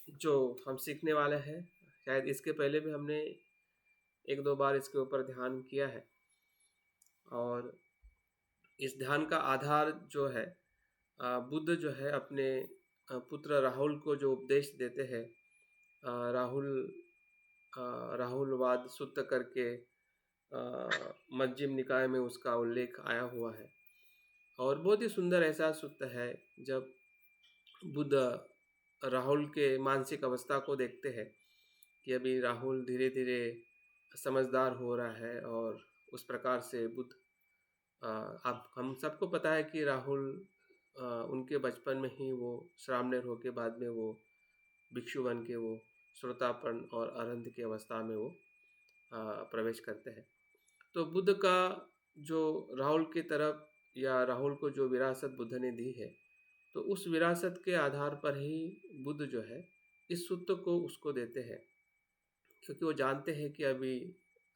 जो हम सीखने वाले हैं, शायद इसके पहले भी हमने एक दो बार इसके ऊपर ध्यान किया है। और इस ध्यान का आधार जो है, बुद्ध जो है अपने पुत्र राहुल को जो उपदेश देते हैं, राहुल राहुलवाद सूत्र करके मध्यम निकाय में उसका उल्लेख आया हुआ है। और बहुत ही सुंदर ऐसा सूत्र है, जब बुद्ध राहुल के मानसिक अवस्था को देखते हैं कि अभी राहुल धीरे धीरे समझदार हो रहा है, और उस प्रकार से बुद्ध अब हम सबको पता है कि राहुल उनके बचपन में ही वो श्रामणेर होके बाद में वो भिक्षु बन के वो श्रोतापन और अरंध की अवस्था में वो प्रवेश करते हैं। तो बुद्ध का जो राहुल की तरफ या राहुल को जो विरासत बुद्ध ने दी है, तो उस विरासत के आधार पर ही बुद्ध जो है इस सूत्र को उसको देते हैं, क्योंकि वो जानते हैं कि अभी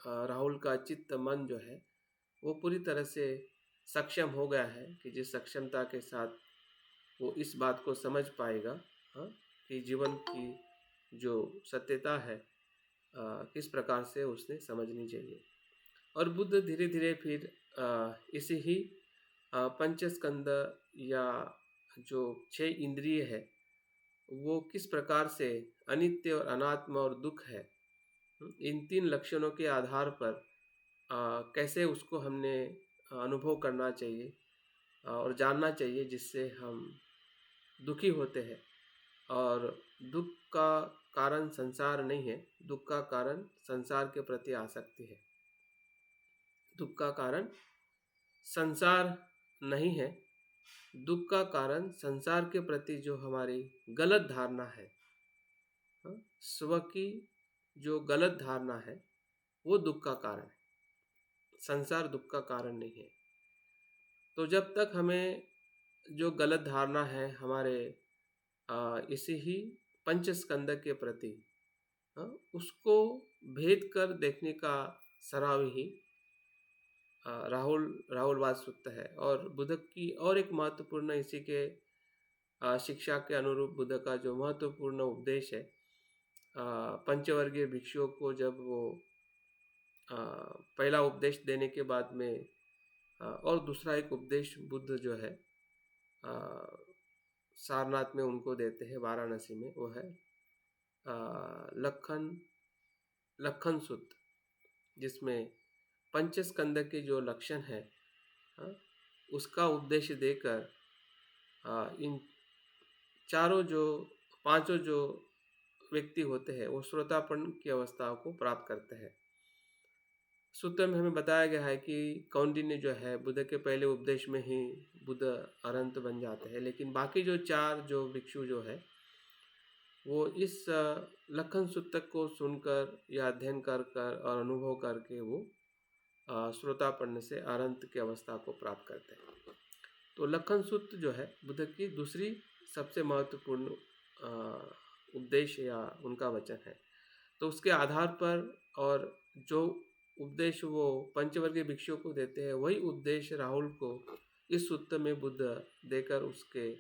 राहुल का चित्त मन जो है वो पूरी तरह से सक्षम हो गया है, कि जिस सक्षमता के साथ वो इस बात को समझ पाएगा, हाँ, कि जीवन की जो सत्यता है किस प्रकार से उसने समझनी चाहिए। और बुद्ध धीरे धीरे फिर इसी ही पंचस्कंद या जो 6 इंद्रिय है वो किस प्रकार से अनित्य और अनात्म और दुख है, इन 3 लक्षणों के आधार पर कैसे उसको हमने अनुभव करना चाहिए और जानना चाहिए, जिससे हम दुखी होते हैं। और दुख का कारण संसार नहीं है, दुख का कारण संसार के प्रति आसक्ति है। दुख का कारण संसार नहीं है, दुख का कारण संसार के प्रति जो हमारी गलत धारणा है, स्व की जो गलत धारणा है वो दुख का कारण है। संसार दुख का कारण नहीं है। तो जब तक हमें जो गलत धारणा है हमारे इसी ही पंचस्कंद के प्रति, उसको भेद कर देखने का सराव ही राहुलवाद सूत्र है। और बुद्ध की और एक महत्वपूर्ण इसी के शिक्षा के अनुरूप बुद्ध का जो महत्वपूर्ण उपदेश है, पंचवर्गीय भिक्षुओं को जब वो पहला उपदेश देने के बाद में और दूसरा एक उपदेश बुद्ध जो है सारनाथ में उनको देते हैं, वाराणसी में, वो है लखन सूत्र, जिसमें पंचस्कंद के जो लक्षण है उसका उपदेश देकर इन पांचों जो व्यक्ति होते हैं वो श्रोतापन की अवस्था को प्राप्त करते हैं। सूत्र में हमें बताया गया है कि कौंडिन्य जो है बुद्ध के पहले उपदेश में ही बुद्ध अरंत बन जाते हैं, लेकिन बाकी जो 4 जो भिक्षु जो है वो इस लखन सूत्र को सुनकर या अध्ययन कर और अनुभव करके वो श्रोतापन से अरंत की अवस्था को प्राप्त करते हैं। तो लखन सूत्र जो है बुद्ध की दूसरी सबसे महत्वपूर्ण उपदेश या उनका वचन है। तो उसके आधार पर और जो उपदेश वो पंचवर्गीय भिक्षुओं को देते हैं, वही उपदेश राहुल को इस सूत्र में बुद्ध देकर उसके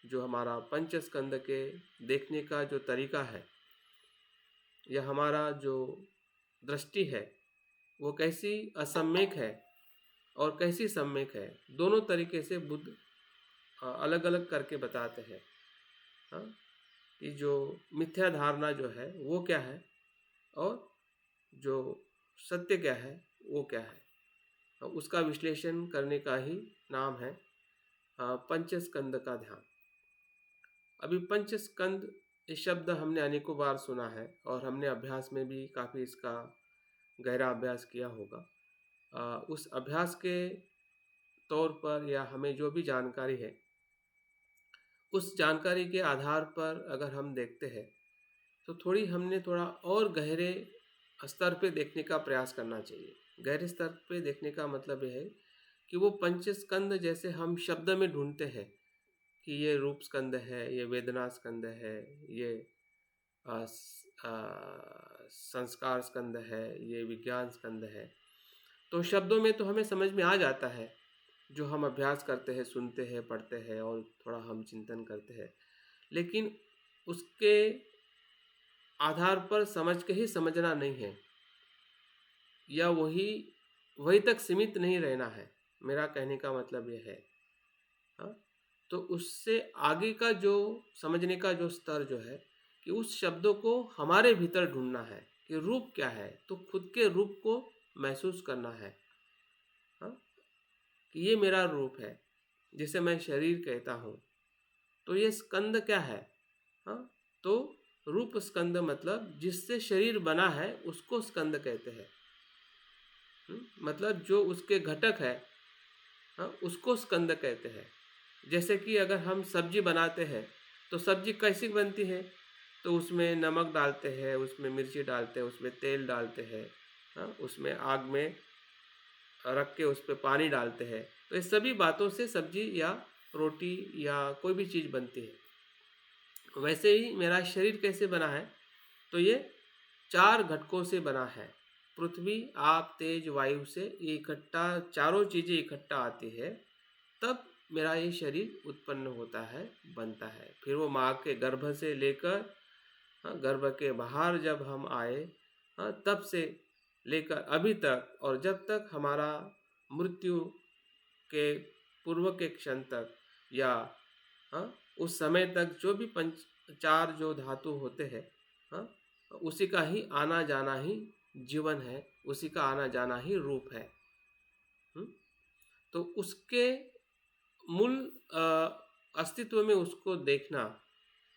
जो हमारा पंचस्कंद के देखने का जो तरीका है या हमारा जो दृष्टि है वो कैसी असम्यक है और कैसी सम्यक है, दोनों तरीके से बुद्ध अलग अलग करके बताते हैं कि जो मिथ्या धारणा जो है वो क्या है और जो सत्य क्या है वो क्या है। उसका विश्लेषण करने का ही नाम है पंचस्कंद का ध्यान। अभी पंचस्कंद इस शब्द हमने अनेकों बार सुना है और हमने अभ्यास में भी काफ़ी इसका गहरा अभ्यास किया होगा। उस अभ्यास के तौर पर या हमें जो भी जानकारी है उस जानकारी के आधार पर अगर हम देखते हैं तो हमने थोड़ा और गहरे स्तर पे देखने का प्रयास करना चाहिए। गहरे स्तर पे देखने का मतलब यह है कि वो पंचस्कंद जैसे हम शब्द में ढूंढते हैं कि ये रूप स्कंद है, ये वेदना स्कंद है, ये संस्कार स्कंद है, ये विज्ञान स्कंद है। तो शब्दों में तो हमें समझ में आ जाता है, जो हम अभ्यास करते हैं, सुनते हैं, पढ़ते हैं और थोड़ा हम चिंतन करते हैं। लेकिन उसके आधार पर समझ के ही समझना नहीं है, या वही वही तक सीमित नहीं रहना है। मेरा कहने का मतलब ये है। हाँ, तो उससे आगे का जो समझने का जो स्तर जो है, कि उस शब्दों को हमारे भीतर ढूंढना है कि रूप क्या है, तो खुद के रूप को महसूस करना है। हाँ, कि ये मेरा रूप है, जिसे मैं शरीर कहता हूँ। तो ये स्कंद क्या है? हाँ, तो रूप स्कंद मतलब जिससे शरीर बना है उसको स्कंद कहते हैं। मतलब जो उसके घटक है, हाँ, उसको स्कंद कहते हैं। जैसे कि अगर हम सब्जी बनाते हैं, तो सब्जी कैसी बनती है? तो उसमें नमक डालते हैं, उसमें मिर्ची डालते हैं, उसमें तेल डालते हैं, हाँ, उसमें आग में रख के उस पे पानी डालते हैं। तो ये सभी बातों से सब्जी या रोटी या कोई भी चीज़ बनती है। वैसे ही मेरा शरीर कैसे बना है? तो ये 4 घटकों से बना है। पृथ्वी, आप, तेज, वायु से ये इकट्ठा चारों चीज़ें इकट्ठा आती है, तब मेरा ये शरीर उत्पन्न होता है, बनता है। फिर वो माँ के गर्भ से लेकर, हाँ, गर्भ के बाहर जब हम आए, हाँ, तब से लेकर अभी तक, और जब तक हमारा मृत्यु के पूर्व के क्षण तक, या हाँ, उस समय तक जो भी पंच 4 जो धातु होते हैं, हाँ, उसी का ही आना जाना ही जीवन है, उसी का आना जाना ही रूप है। हुँ? तो उसके मूल अस्तित्व में उसको देखना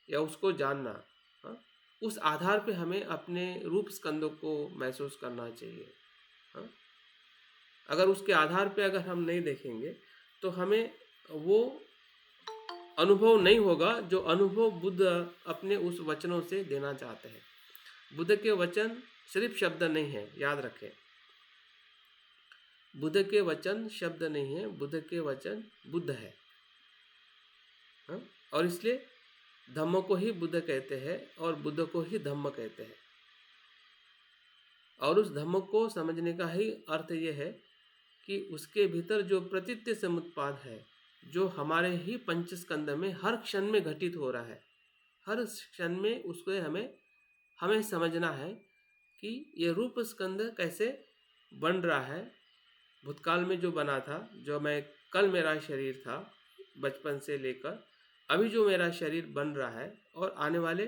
या उसको जानना, हाँ, उस आधार पे हमें अपने रूप स्कंदों को महसूस करना चाहिए। हाँ, अगर उसके आधार पे अगर हम नहीं देखेंगे, तो हमें वो अनुभव नहीं होगा जो अनुभव बुद्ध अपने उस वचनों से देना चाहते हैं। बुद्ध के वचन सिर्फ शब्द नहीं है, याद रखें। बुद्ध के वचन शब्द नहीं है, बुद्ध के वचन बुद्ध है। हाँ? और इसलिए धम्म को ही बुद्ध कहते हैं और बुद्ध को ही धम्म कहते हैं। और उस धम्म को समझने का ही अर्थ ये है कि उसके भीतर जो प्रतीत्य समुत्पाद है, जो हमारे ही पंचस्कंद में हर क्षण में घटित हो रहा है, हर क्षण में उसको हमें हमें समझना है कि ये रूप स्कंद कैसे बन रहा है। भूतकाल में जो बना था, जो मैं कल मेरा शरीर था, बचपन से लेकर अभी जो मेरा शरीर बन रहा है, और आने वाले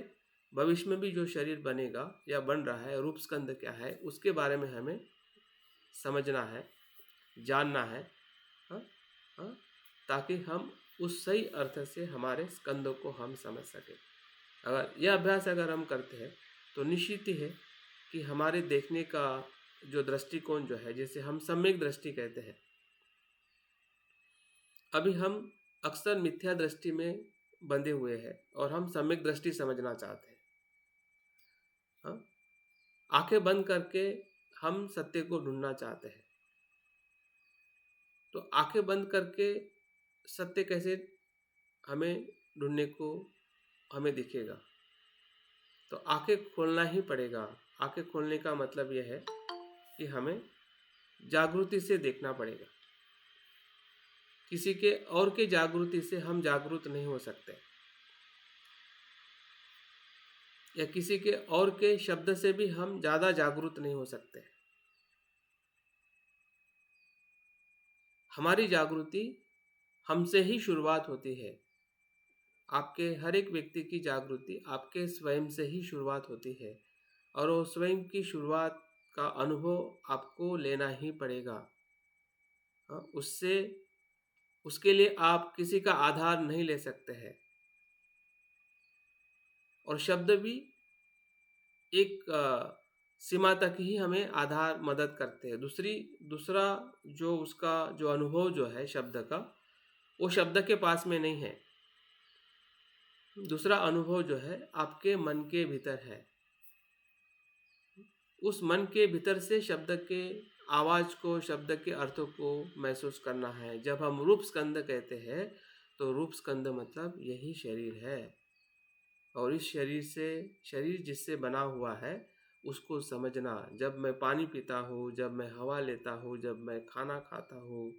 भविष्य में भी जो शरीर बनेगा या बन रहा है, रूप स्कंद क्या है, उसके बारे में हमें समझना है, जानना है। हाँ, हाँ, ताकि हम उस सही अर्थ से हमारे स्कंदों को हम समझ सकें। अगर यह अभ्यास अगर हम करते हैं, तो निश्चित ही है कि हमारे देखने का जो दृष्टिकोण जो है, जिसे हम सम्यक दृष्टि कहते हैं, अभी हम अक्सर मिथ्या दृष्टि में बंधे हुए हैं और हम सम्यक दृष्टि समझना चाहते हैं। हाँ, आंखें बंद करके हम सत्य को ढूंढना चाहते हैं। तो आंखें बंद करके सत्य कैसे हमें ढूंढने को हमें दिखेगा? तो आंखें खोलना ही पड़ेगा। आंखें खोलने का मतलब यह है कि हमें जागृति से देखना पड़ेगा। किसी के और के जागृति से हम जागरूक नहीं हो सकते, या किसी के और के शब्द से भी हम ज़्यादा जागरूक नहीं हो सकते। हमारी जागृति हमसे ही शुरुआत होती है। आपके हर एक व्यक्ति की जागृति आपके स्वयं से ही शुरुआत होती है, और वो स्वयं की शुरुआत का अनुभव आपको लेना ही पड़ेगा। हाँ, उससे उसके लिए आप किसी का आधार नहीं ले सकते हैं। और शब्द भी एक सीमा तक ही हमें आधार मदद करते हैं। दूसरा जो उसका जो अनुभव जो है शब्द का, वो शब्द के पास में नहीं है। दूसरा अनुभव जो है आपके मन के भीतर है। उस मन के भीतर से शब्द के आवाज़ को, शब्द के अर्थों को महसूस करना है। जब हम रूप स्कंद कहते हैं, तो रूप स्कंद मतलब यही शरीर है। और इस शरीर जिससे बना हुआ है, उसको समझना। जब मैं पानी पीता हूँ, जब मैं हवा लेता हूँ, जब मैं खाना खाता हूँ,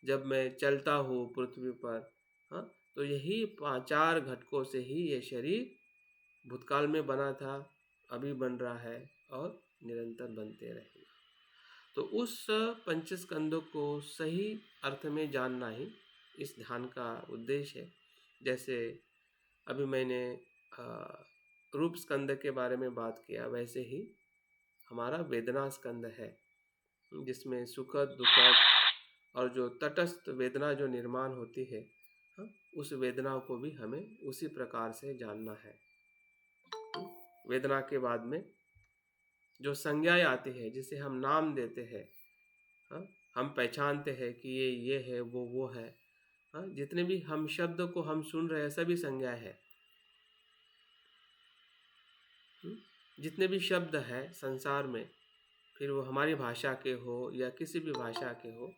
जब मैं चलता हूँ पृथ्वी पर, हाँ, तो यही 4 घटकों से ही ये शरीर भूतकाल में बना था, अभी बन रहा है और निरंतर बनते रहेगा। तो उस पंचस्कंदों को सही अर्थ में जानना ही इस ध्यान का उद्देश्य है। जैसे अभी मैंने रूप स्कंद के बारे में बात किया, वैसे ही हमारा वेदना स्कंद है, जिसमें सुखद दुखद और जो तटस्थ वेदना जो निर्माण होती है, हाँ, उस वेदना को भी हमें उसी प्रकार से जानना है। वेदना के बाद में जो संज्ञाएं आती है, जिसे हम नाम देते हैं, हाँ, हम पहचानते हैं कि ये है, वो है, हाँ, जितने भी हम शब्द को हम सुन रहे हैं सभी संज्ञाएं हैं। जितने भी शब्द हैं संसार में, फिर वो हमारी भाषा के हो या किसी भी भाषा के हो,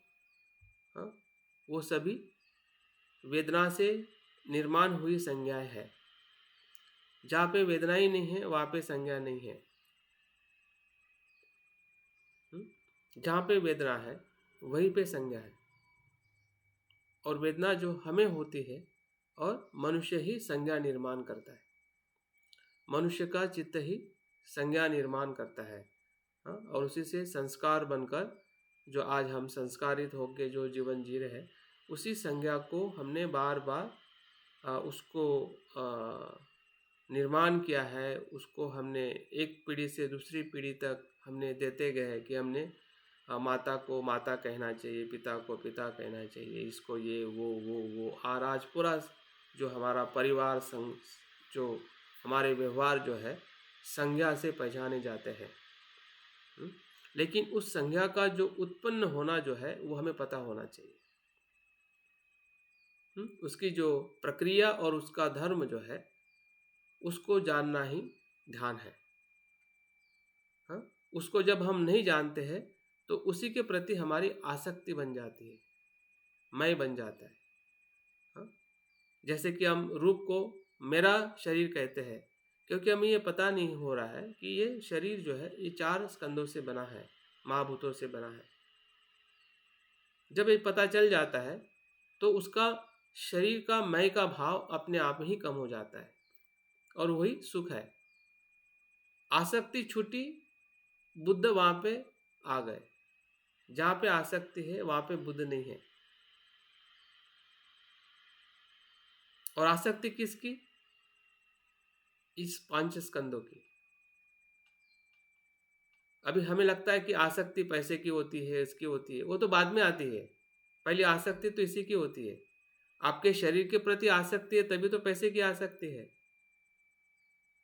हाँ, वो सभी वेदना से निर्माण हुई संज्ञाएं है। जहाँ पे वेदना ही नहीं है वहाँ पे संज्ञा नहीं है। जहाँ पे वेदना है वहीं पे संज्ञा है, और वेदना जो हमें होती है और मनुष्य ही संज्ञा निर्माण करता है। मनुष्य का चित्त ही संज्ञा निर्माण करता है, हाँ, और उसी से संस्कार बनकर जो आज हम संस्कारित होकर जो जीवन जी रहे हैं, उसी संज्ञा को हमने बार बार उसको निर्माण किया है। उसको हमने एक पीढ़ी से दूसरी पीढ़ी तक हमने देते गए कि हमने माता को माता कहना चाहिए, पिता को पिता कहना चाहिए, इसको ये वो और आज पूरा जो हमारा परिवार संग जो हमारे व्यवहार जो है संज्ञा से पहचाने जाते हैं। लेकिन उस संज्ञा का जो उत्पन्न होना जो है वो हमें पता होना चाहिए। उसकी जो प्रक्रिया और उसका धर्म जो है उसको जानना ही ध्यान है। हाँ, उसको जब हम नहीं जानते हैं तो उसी के प्रति हमारी आसक्ति बन जाती है, मैं बन जाता है। हाँ, जैसे कि हम रूप को मेरा शरीर कहते हैं, क्योंकि हमें ये पता नहीं हो रहा है कि ये शरीर जो है ये 4 स्कंदों से बना है, महाभूतों से बना है। जब ये पता चल जाता है तो उसका शरीर का मैं का भाव अपने आप ही कम हो जाता है, और वही सुख है। आसक्ति छूटी, बुद्ध वहाँ पे आ गए। जहाँ पे आसक्ति है वहाँ पे बुद्ध नहीं है। और आसक्ति किसकी? इस 5 स्कंदों की। अभी हमें लगता है कि आसक्ति पैसे की होती है, इसकी होती है, वो तो बाद में आती है। पहले आसक्ति तो इसी की होती है। आपके शरीर के प्रति आसक्ति है तभी तो पैसे की आसक्ति है,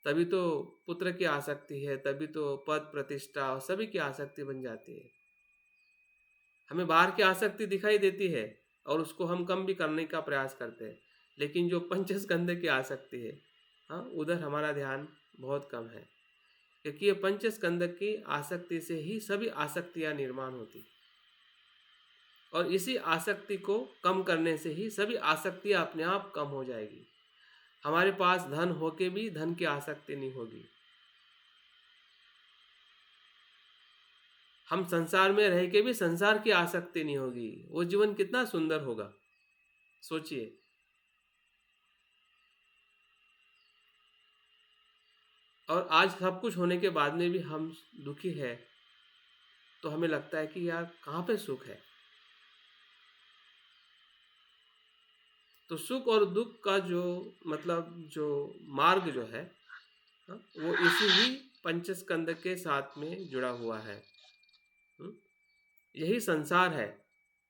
तभी तो पुत्र की आसक्ति है, तभी तो पद प्रतिष्ठा और सभी की आसक्ति बन जाती है। हमें बाहर की आसक्ति दिखाई देती है और उसको हम कम भी करने का प्रयास करते हैं, लेकिन जो पंचस्कंद की आसक्ति है, हाँ, उधर हमारा ध्यान बहुत कम है, क्योंकि ये पंचस्कंद की आसक्ति से ही सभी आसक्तियां निर्माण होती, और इसी आसक्ति को कम करने से ही सभी आसक्तियां अपने आप कम हो जाएगी। हमारे पास धन होके भी धन की आसक्ति नहीं होगी। हम संसार में रह के भी संसार की आसक्ति नहीं होगी। वो जीवन कितना सुंदर होगा, सोचिए। और आज सब कुछ होने के बाद में भी हम दुखी है, तो हमें लगता है कि यार कहाँ पे सुख है। तो सुख और दुख का जो मतलब जो मार्ग जो है, वो इसी ही पंचस्कंद के साथ में जुड़ा हुआ है। यही संसार है,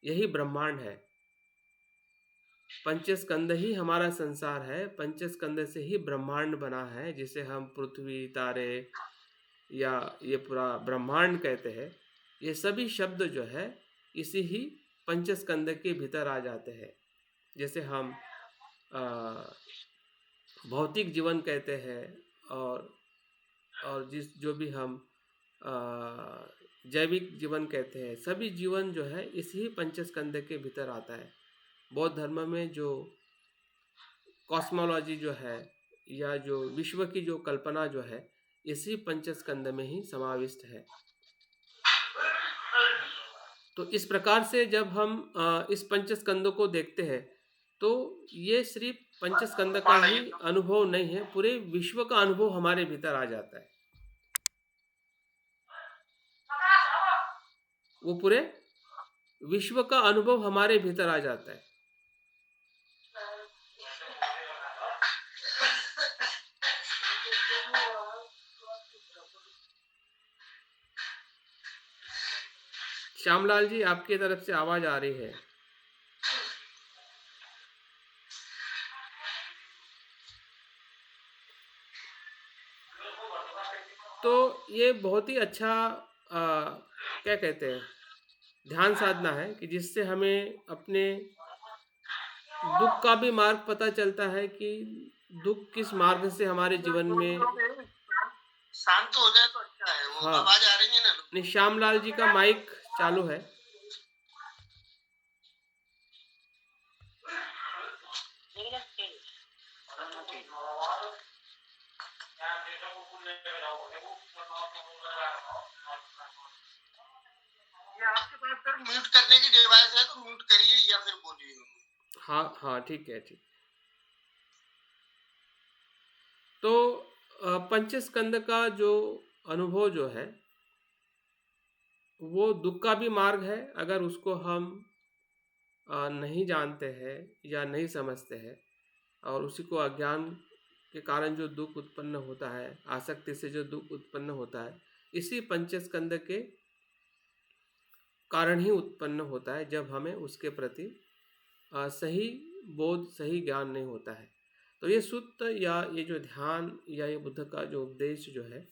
यही ब्रह्मांड है। पंचस्कंद ही हमारा संसार है, पंचस्कंद से ही ब्रह्मांड बना है, जिसे हम पृथ्वी, तारे या ये पूरा ब्रह्मांड कहते हैं। ये सभी शब्द जो है इसी ही पंचस्कंद के भीतर आ जाते हैं। जैसे हम भौतिक जीवन कहते हैं, और जो भी हम जैविक जीवन कहते हैं, सभी जीवन जो है इसी पंचस्कंद के भीतर आता है। बौद्ध धर्म में जो कॉस्मोलॉजी जो है या जो विश्व की जो कल्पना जो है इसी पंचस्कंद में ही समाविष्ट है। तो इस प्रकार से जब हम इस पंचस्कंदों को देखते हैं तो ये सिर्फ पंचस्कंद का ही अनुभव नहीं है, पूरे विश्व का अनुभव हमारे भीतर आ जाता है। वो पूरे विश्व का अनुभव हमारे भीतर आ जाता है। श्यामलाल जी, आपकी तरफ से आवाज आ रही है। तो ये बहुत ही अच्छा क्या कहते हैं, ध्यान साधना है कि जिससे हमें अपने दुख का भी मार्ग पता चलता है कि दुख किस मार्ग से हमारे जीवन में। शांत हो जाए तो अच्छा है। वो हाँ, आवाज आ रही है ना। नहीं, श्यामलाल जी का माइक चालू है। ये आपके पास सर म्यूट करने की डिवाइस है तो म्यूट करिए या फिर बोलिए। हाँ हाँ, ठीक है, ठीक। तो पंचस्कंद का जो अनुभव जो है वो दुख का भी मार्ग है, अगर उसको हम नहीं जानते हैं या नहीं समझते हैं, और उसी को अज्ञान के कारण जो दुख उत्पन्न होता है, आसक्ति से जो दुख उत्पन्न होता है, इसी पंचस्कंद के कारण ही उत्पन्न होता है, जब हमें उसके प्रति सही बोध, सही ज्ञान नहीं होता है। तो ये सुत्त या ये जो ध्यान या ये बुद्ध का जो उपदेश जो है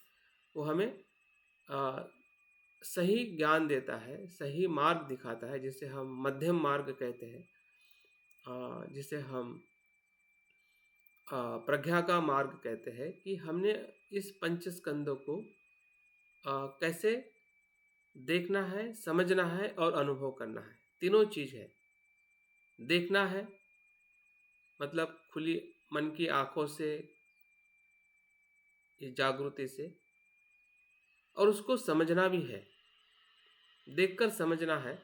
वो हमें सही ज्ञान देता है, सही मार्ग दिखाता है, जिसे हम मध्यम मार्ग कहते हैं, जिसे हम प्रज्ञा का मार्ग कहते हैं, कि हमने इस पंचस्कंदों को कैसे देखना है, समझना है और अनुभव करना है। तीनों चीज़ है। देखना है मतलब खुली मन की आंखों से, इस जागृति से, और उसको समझना भी है, देखकर समझना है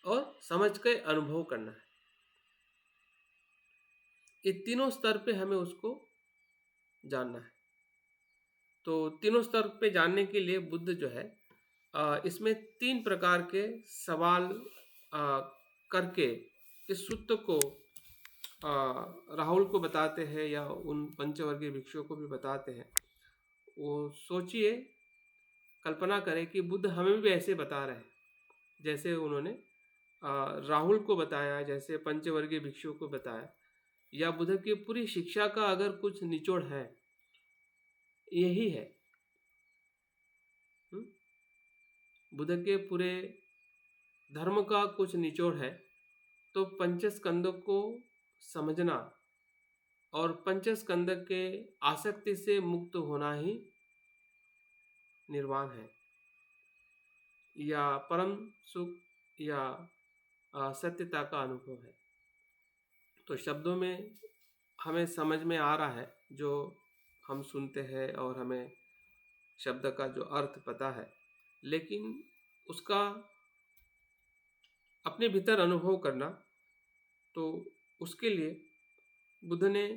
और समझ के अनुभव करना है। ये तीनों स्तर पे हमें उसको जानना है। तो तीनों स्तर पे जानने के लिए बुद्ध जो है इसमें 3 प्रकार के सवाल करके इस सूत्र को राहुल को बताते हैं, या उन पंचवर्गीय भिक्षुओं को भी बताते हैं। वो सोचिए, कल्पना करें कि बुद्ध हमें भी ऐसे बता रहे हैं, जैसे उन्होंने राहुल को बताया, जैसे पंचवर्गीय भिक्षुओं को बताया। या बुद्ध की पूरी शिक्षा का अगर कुछ निचोड़ है, यही है। बुद्ध के पूरे धर्म का कुछ निचोड़ है, तो पंचस्कंद को समझना और पंचस्कंद के आसक्ति से मुक्त होना ही निर्वाण है, या परम सुख, या सत्यता का अनुभव है। तो शब्दों में हमें समझ में आ रहा है जो हम सुनते हैं, और हमें शब्द का जो अर्थ पता है, लेकिन उसका अपने भीतर अनुभव करना, तो उसके लिए बुद्ध ने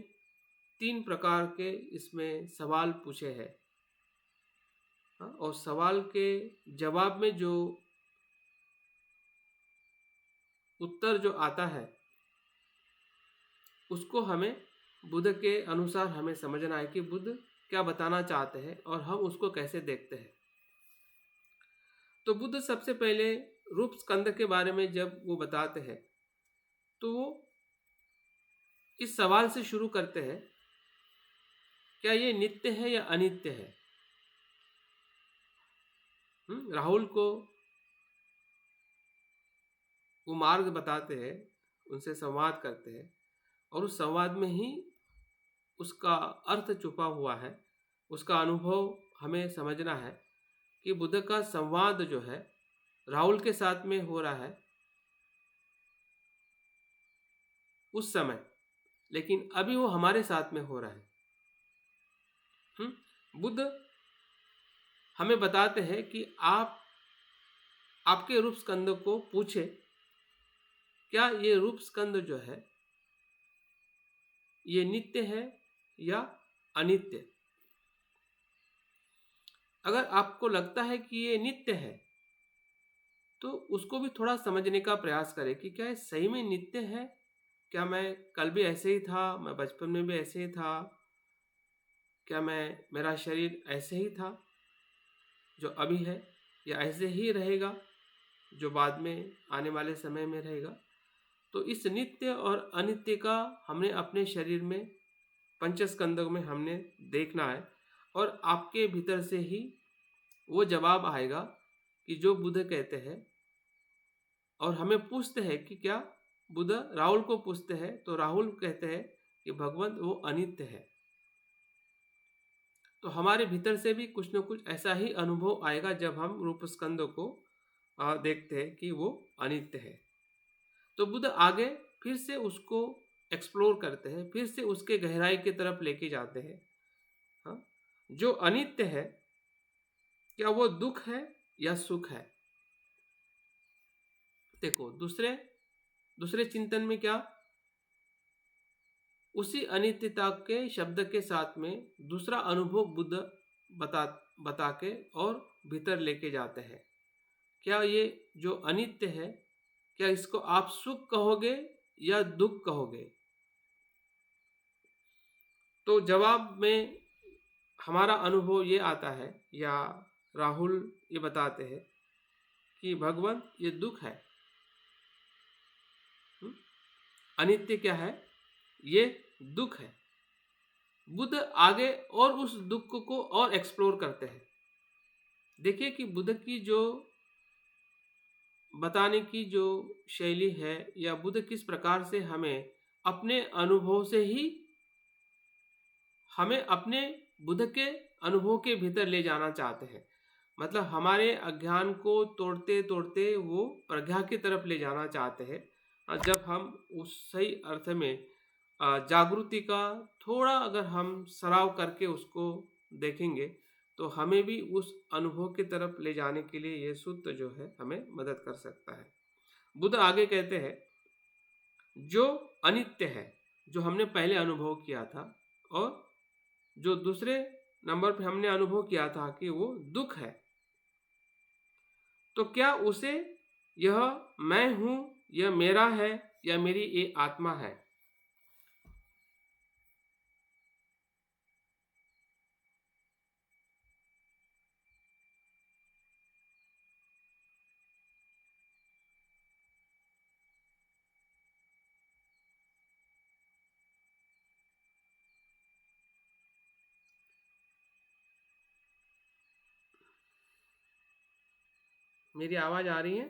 3 प्रकार के इसमें सवाल पूछे हैं। और सवाल के जवाब में जो उत्तर जो आता है, उसको हमें बुद्ध के अनुसार हमें समझना है कि बुद्ध क्या बताना चाहते हैं और हम उसको कैसे देखते हैं। तो बुद्ध सबसे पहले रूप स्कंद के बारे में जब वो बताते हैं, तो वो इस सवाल से शुरू करते हैं, क्या ये नित्य है या अनित्य है। राहुल को वो मार्ग बताते हैं, उनसे संवाद करते हैं, और उस संवाद में ही उसका अर्थ छुपा हुआ है। उसका अनुभव हमें समझना है कि बुद्ध का संवाद जो है राहुल के साथ में हो रहा है उस समय, लेकिन अभी वो हमारे साथ में हो रहा है। बुद्ध हमें बताते हैं कि आप आपके रूप स्कंद को पूछे, क्या ये रूप स्कंद जो है ये नित्य है या अनित्य। अगर आपको लगता है कि ये नित्य है, तो उसको भी थोड़ा समझने का प्रयास करें कि क्या ये सही में नित्य है? क्या मैं कल भी ऐसे ही था? मैं बचपन में भी ऐसे ही था? क्या मेरा शरीर ऐसे ही था जो अभी है, या ऐसे ही रहेगा जो बाद में आने वाले समय में रहेगा? तो इस नित्य और अनित्य का हमने अपने शरीर में, पंचस्कंदों में हमने देखना है, और आपके भीतर से ही वो जवाब आएगा कि जो बुद्ध कहते हैं। और हमें पूछते हैं कि क्या बुद्ध राहुल को पूछते हैं, तो राहुल कहते हैं कि भगवंत वो अनित्य है। तो हमारे भीतर से भी कुछ न कुछ ऐसा ही अनुभव आएगा जब हम रूप स्कंदों को देखते हैं कि वो अनित्य है। तो बुद्ध आगे फिर से उसको एक्सप्लोर करते हैं, फिर से उसके गहराई की तरफ लेके जाते हैं। हाँ, जो अनित्य है, क्या वो दुख है या सुख है? देखो, दूसरे दूसरे चिंतन में क्या, उसी अनित्यता के शब्द के साथ में दूसरा अनुभव बुद्ध बता बता के और भीतर लेके जाते हैं। क्या ये जो अनित्य है, क्या इसको आप सुख कहोगे या दुख कहोगे? तो जवाब में हमारा अनुभव ये आता है, या राहुल ये बताते हैं कि भगवान ये दुख है। अनित्य क्या है? ये दुख है। बुद्ध आगे और उस दुख को और एक्सप्लोर करते हैं। देखिए कि बुद्ध की जो बताने की जो शैली है, या बुद्ध किस प्रकार से हमें अपने अनुभव से ही हमें अपने बुद्ध के अनुभव के भीतर ले जाना चाहते हैं। मतलब हमारे अज्ञान को तोड़ते तोड़ते वो प्रज्ञा की तरफ ले जाना चाहते हैं। और जब हम उस सही अर्थ में जागृति का थोड़ा अगर हम सराव करके उसको देखेंगे, तो हमें भी उस अनुभव की तरफ ले जाने के लिए ये सूत्र जो है हमें मदद कर सकता है। बुद्ध आगे कहते हैं, जो अनित्य है, जो हमने पहले अनुभव किया था, और जो दूसरे नंबर पे हमने अनुभव किया था कि वो दुख है, तो क्या उसे यह मैं हूं, यह मेरा है, या मेरी ये आत्मा है? मेरी आवाज आ रही है?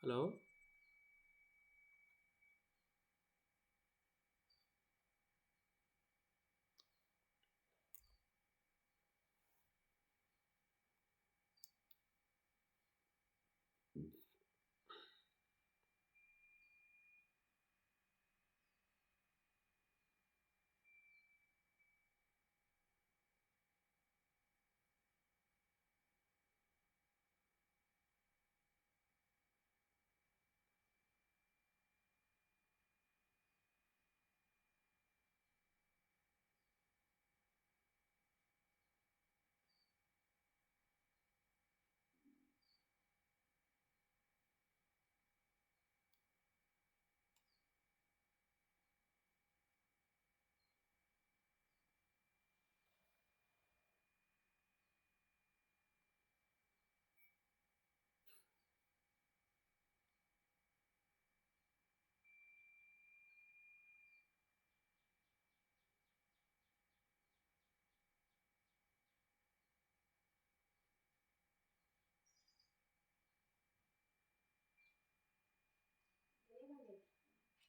हेलो।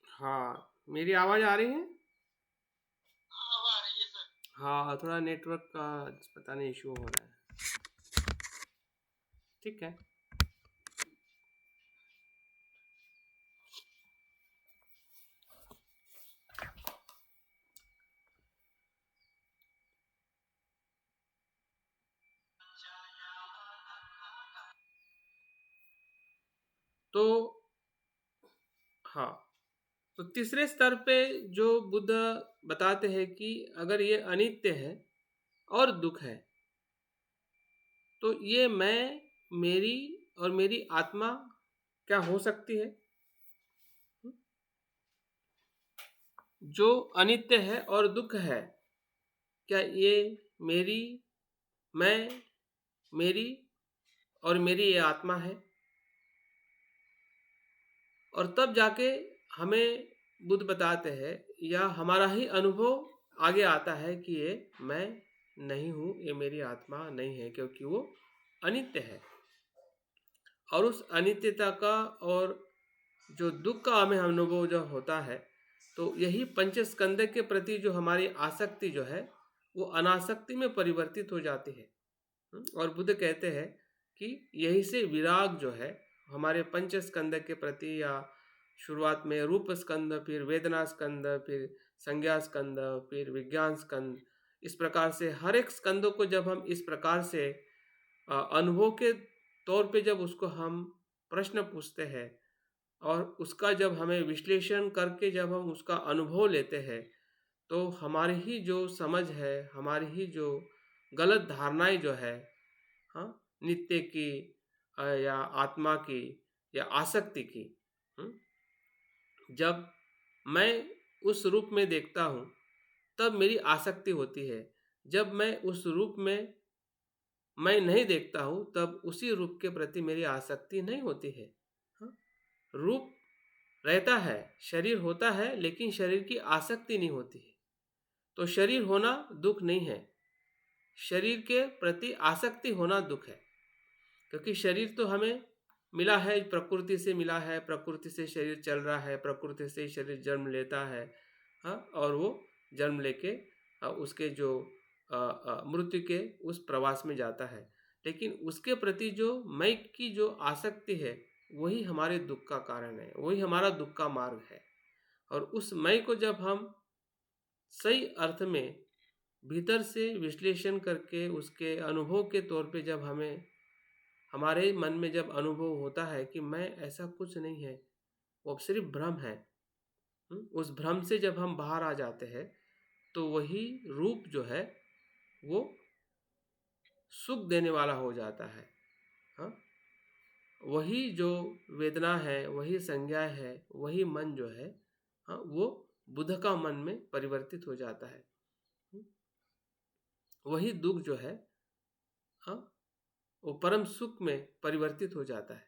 हाँ, मेरी आवाज आ रही है? अब आ रही है सर। हाँ, थोड़ा नेटवर्क का पता नहीं इशू हो रहा है। ठीक है। तो हाँ, तो तीसरे स्तर पे जो बुद्ध बताते हैं कि अगर ये अनित्य है और दुःख है, तो ये मैं, मेरी और मेरी आत्मा क्या हो सकती है? जो अनित्य है और दुःख है, क्या ये मेरी, मैं, मेरी और मेरी ये आत्मा है? और तब जाके हमें बुद्ध बताते हैं या हमारा ही अनुभव आगे आता है कि ये मैं नहीं हूँ, ये मेरी आत्मा नहीं है, क्योंकि वो अनित्य है। और उस अनित्यता का और जो दुःख का हमें अनुभव जो होता है, तो यही पंचस्कंद के प्रति जो हमारी आसक्ति जो है, वो अनासक्ति में परिवर्तित हो जाती है। और बुद्ध कहते हैं कि यही से विराग जो है हमारे पंच स्कंद के प्रति, या शुरुआत में रूप स्कंद, फिर वेदना स्कंद, फिर संज्ञा स्कंद, फिर विज्ञान स्कंद, इस प्रकार से हर एक स्कंदों को जब हम इस प्रकार से अनुभव के तौर पे जब उसको हम प्रश्न पूछते हैं और उसका जब हमें विश्लेषण करके जब हम उसका अनुभव लेते हैं, तो हमारी ही जो समझ है, हमारी ही जो गलत धारणाएं जो है, हाँ, नित्य की या आत्मा की या आसक्ति की, हुँ? जब मैं उस रूप में देखता हूँ, तब मेरी आसक्ति होती है। जब मैं उस रूप में मैं नहीं देखता हूँ, तब उसी रूप के प्रति मेरी आसक्ति नहीं होती है। हाँ? रूप रहता है, शरीर होता है, लेकिन शरीर की आसक्ति नहीं होती है। तो शरीर होना दुःख नहीं है, शरीर के प्रति आसक्ति होना दुःख है। क्योंकि शरीर तो हमें मिला है, प्रकृति से मिला है, प्रकृति से शरीर चल रहा है, प्रकृति से शरीर जन्म लेता है, हाँ, और वो जन्म लेके उसके जो मृत्यु के उस प्रवास में जाता है। लेकिन उसके प्रति जो मैं की जो आसक्ति है, वही हमारे दुख का कारण है, वही हमारा दुख का मार्ग है। और उस मैं को जब हम सही अर्थ में भीतर से विश्लेषण करके उसके अनुभव के तौर पे जब हमें हमारे मन में जब अनुभव होता है कि मैं ऐसा कुछ नहीं है, वो सिर्फ भ्रम है, उस भ्रम से जब हम बाहर आ जाते हैं, तो वही रूप जो है वो सुख देने वाला हो जाता है। हाँ, वही जो वेदना है, वही संज्ञा है, वही मन जो है, हाँ, वो बुद्ध का मन में परिवर्तित हो जाता है। वही दुख जो है, हाँ, वो परम सुख में परिवर्तित हो जाता है।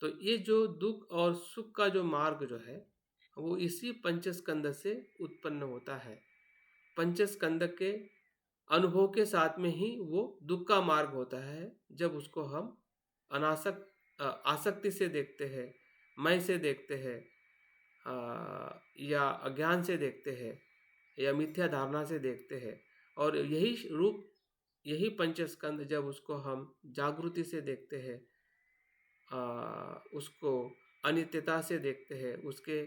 तो ये जो दुख और सुख का जो मार्ग जो है, वो इसी पंचस्कंद से उत्पन्न होता है। पंचस्कंद के अनुभव के साथ में ही वो दुख का मार्ग होता है, जब उसको हम आसक्ति से देखते हैं, मैं से देखते हैं, या अज्ञान से देखते हैं, या मिथ्या धारणा से देखते हैं। और यही रूप, यही पंचस्कंद जब उसको हम जागृति से देखते हैं, उसको अनित्यता से देखते हैं, उसके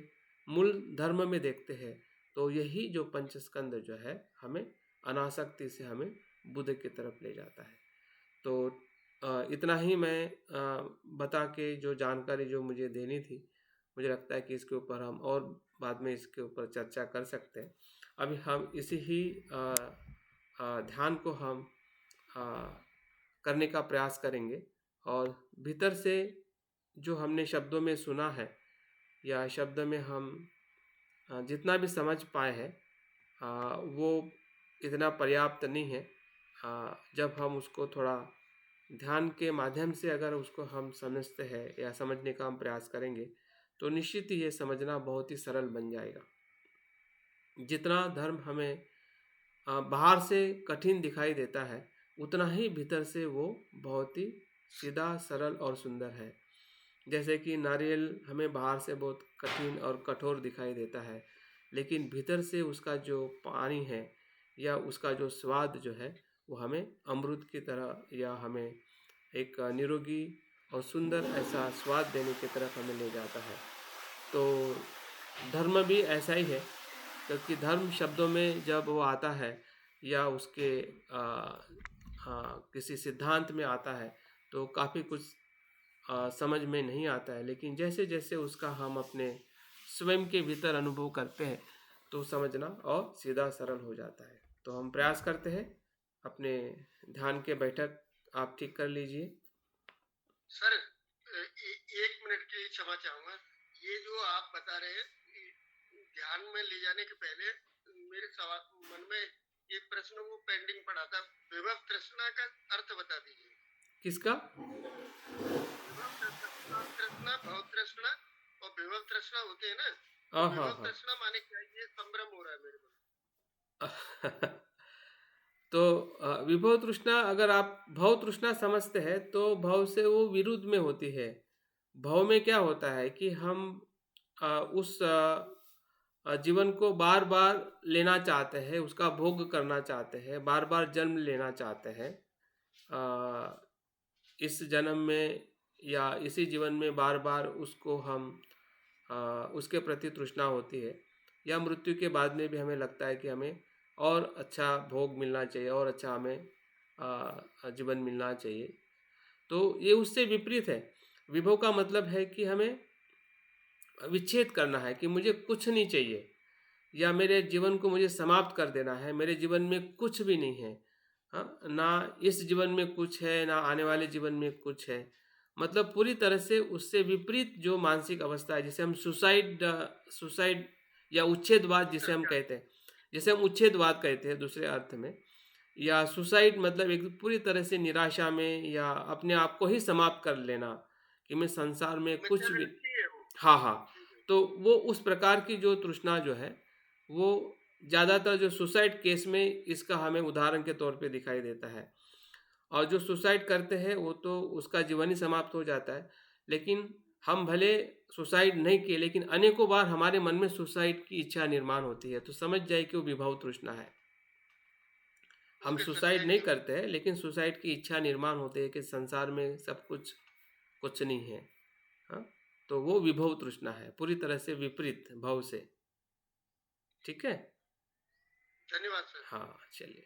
मूल धर्म में देखते हैं, तो यही जो पंचस्कंद जो है हमें अनासक्ति से हमें बुद्ध की तरफ ले जाता है। तो इतना ही मैं बता के जो जानकारी जो मुझे देनी थी, मुझे लगता है कि इसके ऊपर हम और बाद में इसके ऊपर चर्चा कर सकते हैं। अभी हम इसी ही ध्यान को हम अ, करने का प्रयास करेंगे, और भीतर से जो हमने शब्दों में सुना है या शब्द में हम जितना भी समझ पाए हैं, वो इतना पर्याप्त नहीं है। जब हम उसको थोड़ा ध्यान के माध्यम से अगर उसको हम समझते हैं या समझने का हम प्रयास करेंगे, तो निश्चित ही ये समझना बहुत ही सरल बन जाएगा। जितना धर्म हमें बाहर से कठिन दिखाई देता है, उतना ही भीतर से वो बहुत ही सीधा, सरल और सुंदर है। जैसे कि नारियल हमें बाहर से बहुत कठिन और कठोर दिखाई देता है, लेकिन भीतर से उसका जो पानी है या उसका जो स्वाद जो है, वो हमें अमृत की तरह या हमें एक निरोगी और सुंदर ऐसा स्वाद देने की तरफ हमें ले जाता है। तो धर्म भी ऐसा ही है, क्योंकि धर्म शब्दों में जब वो आता है या उसके हाँ, किसी सिद्धांत में आता है, तो काफ़ी कुछ समझ में नहीं आता है, लेकिन जैसे जैसे उसका हम अपने स्वयं के भीतर अनुभव करते हैं तो समझना और सीधा सरल हो जाता है। तो हम प्रयास करते हैं अपने ध्यान के बैठक आप ठीक कर लीजिए। सर, एक मिनट की क्षमा चाहूंगा। ये जो आप बता रहे हैं, ध्यान में ले जाने के पहले मेरे सवाल मन में एक प्रश्न वो पेंडिंग पड़ा था। विभव तृष्णा का अर्थ बता दीजिए। किसका? विभव तृष्णा, भव तृष्णा और विभव तृष्णा होते हैं ना। तो हाँ हाँ विभव हाँ। तृष्णा माने क्या, ये संभ्रम हो रहा है मेरे को। तो विभव तृष्णा, अगर आप भव तृष्णा समझते हैं तो भव से वो विरुद्ध में होती है। भव में क्या होता है कि हम उस जीवन को बार बार लेना चाहते हैं, उसका भोग करना चाहते हैं, बार बार जन्म लेना चाहते हैं। अ, इस जन्म में या इसी जीवन में बार बार उसको हम अ, उसके प्रति तृष्णा होती है, या मृत्यु के बाद में भी हमें लगता है कि हमें और अच्छा भोग मिलना चाहिए और अच्छा हमें जीवन मिलना चाहिए। तो ये उससे विपरीत है। विभव का मतलब है कि हमें विच्छेद करना है, कि मुझे कुछ नहीं चाहिए, या मेरे जीवन को मुझे समाप्त कर देना है, मेरे जीवन में कुछ भी नहीं है। हाँ, ना इस जीवन में कुछ है, ना आने वाले जीवन में कुछ है। मतलब पूरी तरह से उससे विपरीत जो मानसिक अवस्था है, जिसे हम सुसाइड या उच्छेदवाद जिसे हम अच्छा। कहते हैं, जिसे हम उच्छेदवाद कहते हैं दूसरे अर्थ में, या सुसाइड मतलब एक पूरी तरह से निराशा में या अपने आप को ही समाप्त कर लेना, कि मैं संसार में कुछ भी। मेंटालिटी है वो। हाँ, हाँ। ठीक है। तो वो उस प्रकार की जो तृष्णा जो है, वो ज़्यादातर जो सुसाइड केस में इसका हमें उदाहरण के तौर पे दिखाई देता है। और जो सुसाइड करते हैं वो तो उसका जीवन ही समाप्त हो जाता है। लेकिन हम भले सुसाइड नहीं किए, लेकिन अनेकों बार हमारे मन में सुसाइड की इच्छा निर्माण होती है, तो समझ जाइए कि वो विभव तृष्णा है। हम ओके सर, सुसाइड थैंक नहीं यू। करते हैं, लेकिन सुसाइड की इच्छा निर्माण होती है कि संसार में सब कुछ कुछ नहीं है। हाँ, तो वो विभव तृष्णा है, पूरी तरह से विपरीत भव से। ठीक है। धन्यवाद सर। हाँ, चलिए।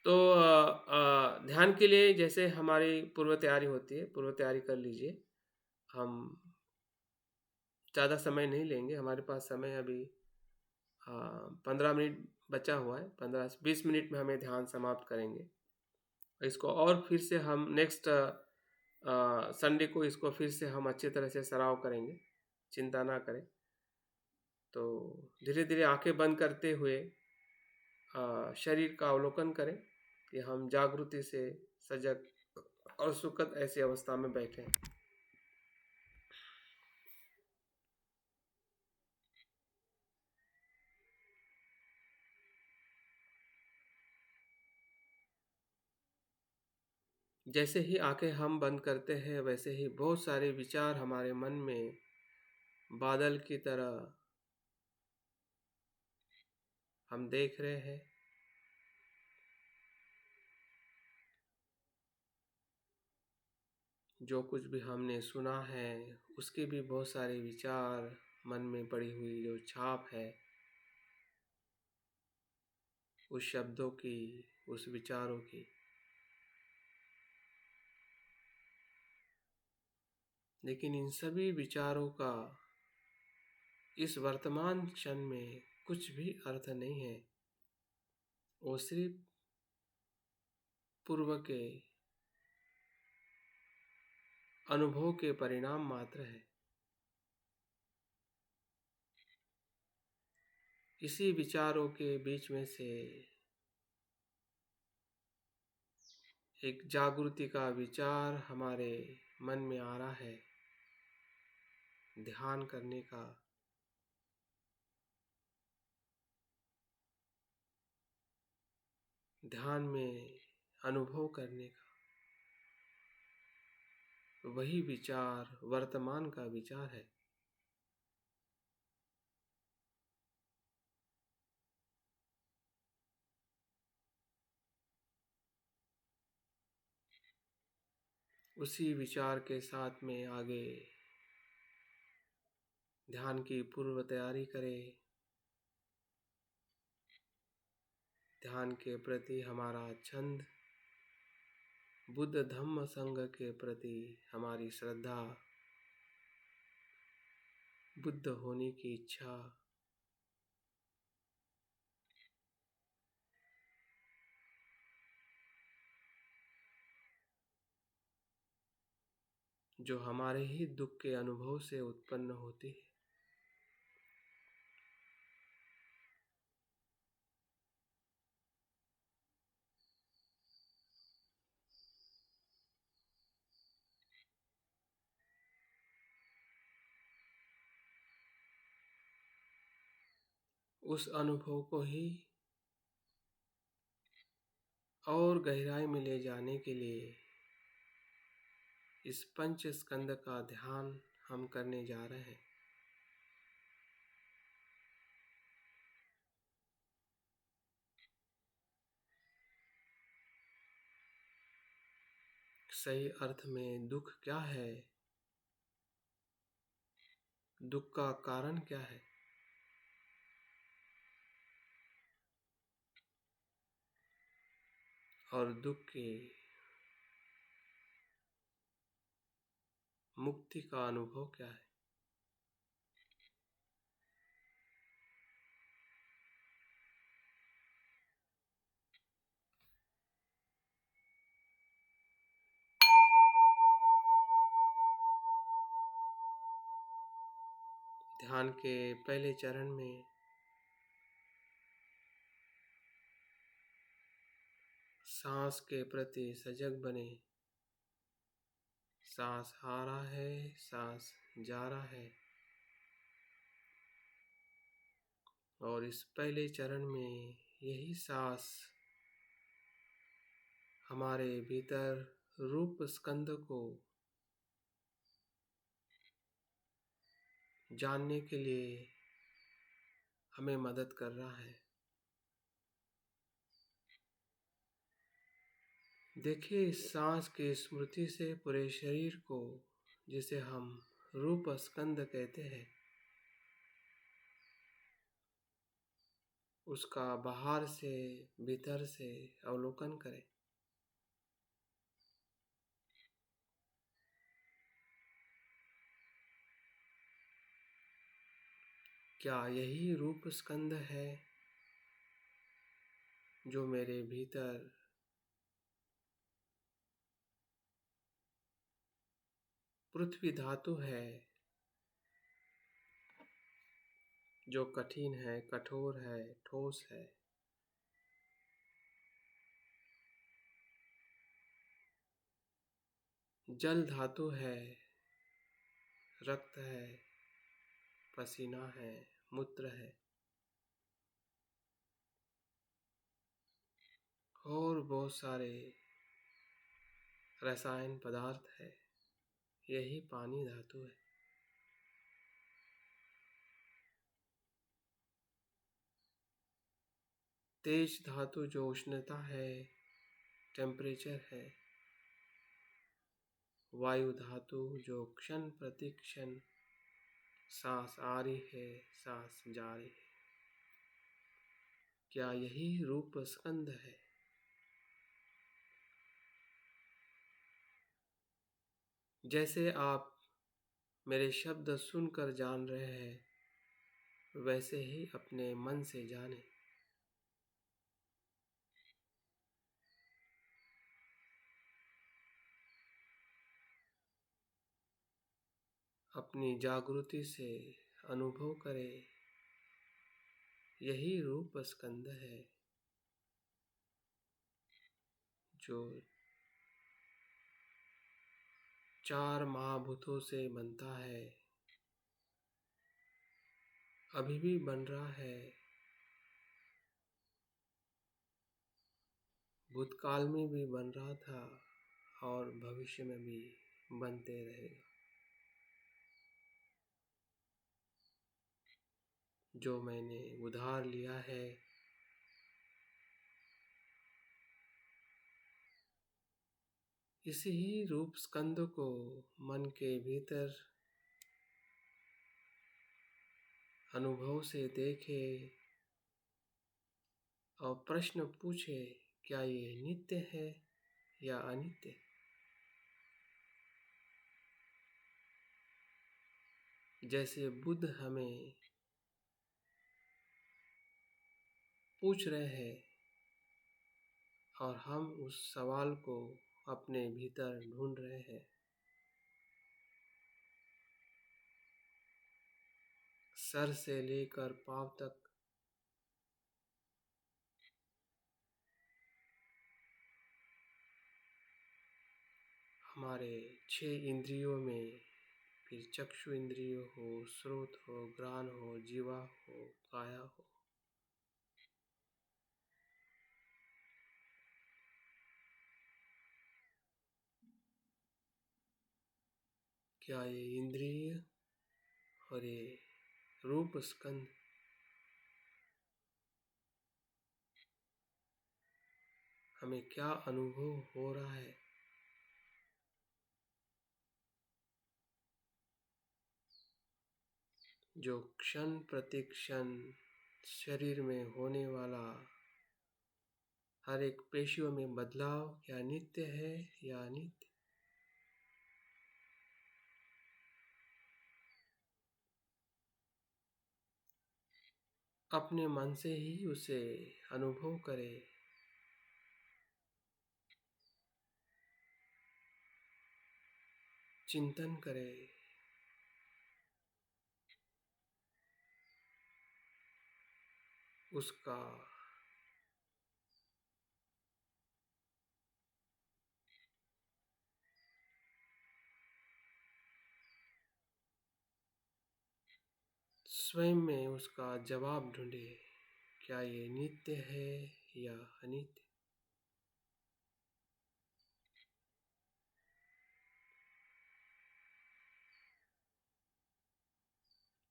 तो ध्यान के लिए जैसे हमारी पूर्व तैयारी होती है, पूर्व तैयारी कर लीजिए। हम ज़्यादा समय नहीं लेंगे, हमारे पास समय अभी 15 मिनट बचा हुआ है। 15 से 20 मिनट में हमें ध्यान समाप्त करेंगे। इसको और फिर से हम नेक्स्ट संडे को इसको फिर से हम अच्छी तरह से सराव करेंगे, चिंता ना करें। तो धीरे धीरे आंखें बंद करते हुए शरीर का अवलोकन करें कि हम जागृति से सजग और सुखद ऐसी अवस्था में बैठे हैं। जैसे ही आंखें हम बंद करते हैं, वैसे ही बहुत सारे विचार हमारे मन में बादल की तरह हम देख रहे हैं। जो कुछ भी हमने सुना है उसके भी बहुत सारे विचार, मन में पड़ी हुई जो छाप है उस शब्दों की, उस विचारों की। लेकिन इन सभी विचारों का इस वर्तमान क्षण में कुछ भी अर्थ नहीं है। वो सिर्फ पूर्व के अनुभव के परिणाम मात्र है। इसी विचारों के बीच में से एक जागृति का विचार हमारे मन में आ रहा है, ध्यान करने का। ध्यान में अनुभव करने का। वही विचार वर्तमान का विचार है। उसी विचार के साथ में आगे ध्यान की पूर्व तैयारी करें। ध्यान के प्रति हमारा छंद बुद्ध धम्म संघ के प्रति हमारी श्रद्धा, बुद्ध होने की इच्छा, जो हमारे ही दुख के अनुभव से उत्पन्न होती है, उस अनुभव को ही और गहराई में ले जाने के लिए इस पंच स्कंद का ध्यान हम करने जा रहे हैं। सही अर्थ में दुख क्या है, दुख का कारण क्या है, और दुख की मुक्ति का अनुभव क्या है। ध्यान के पहले चरण में सांस के प्रति सजग बने। सांस आ रहा है, सांस जा रहा है, और इस पहले चरण में यही सांस हमारे भीतर रूप स्कंद को जानने के लिए हमें मदद कर रहा है। देखिए, इस सांस की स्मृति से पूरे शरीर को, जिसे हम रूप स्कंद कहते हैं, उसका बाहर से भीतर से अवलोकन करें। क्या यही रूप स्कंद है जो मेरे भीतर पृथ्वी धातु है, जो कठिन है, कठोर है, ठोस है। जल धातु है, रक्त है, पसीना है, मूत्र है, और बहुत सारे रसायन पदार्थ है। यही पानी धातु है। तेज धातु जो उष्णता है, टेम्परेचर है। वायु धातु जो क्षण प्रति क्षण सांस आ रही है, सांस जा रही है। क्या यही रूप स्कंद है? जैसे आप मेरे शब्द सुनकर जान रहे हैं, वैसे ही अपने मन से जाने। अपनी जागृति से अनुभव करें, यही रूप स्कंद है जो 4 महाभूतों से बनता है, अभी भी बन रहा है, भूतकाल में भी बन रहा था, और भविष्य में भी बनते रहेगा। जो मैंने उधार लिया है, इसी ही रूप स्कंद को मन के भीतर अनुभव से देखे और प्रश्न पूछे, क्या ये नित्य है या अनित्य? जैसे बुद्ध हमें पूछ रहे हैं और हम उस सवाल को अपने भीतर ढूंढ रहे हैं। सर से लेकर पांव तक हमारे 6 इंद्रियों में, फिर चक्षु इंद्रिय हो, श्रोत हो, घ्राण हो, जीवा हो, काया हो, क्या ये इंद्रिय और ये रूप स्कंद हमें क्या अनुभव हो रहा है? जो क्षण प्रति क्षण शरीर में होने वाला हर एक पेशियों में बदलाव क्या नित्य है या अनित्य? अपने मन से ही उसे अनुभव करें। चिंतन करें। उसका स्वयं में उसका जवाब ढूंढे, क्या ये नित्य है या अनित्य?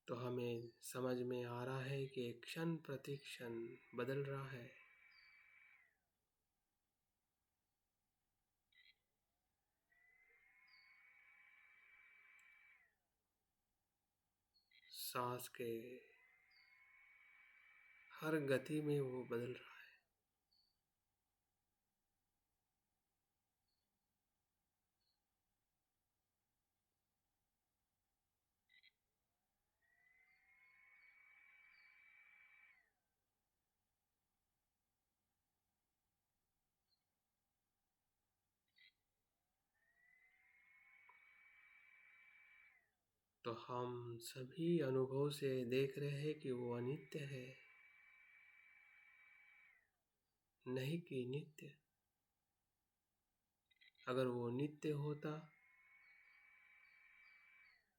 तो हमें समझ में आ रहा है कि क्षण प्रति क्षण बदल रहा है। सांस के हर गति में वो बदल रहा है। तो हम सभी अनुभव से देख रहे हैं कि वो अनित्य है, नहीं कि नित्य। अगर वो नित्य होता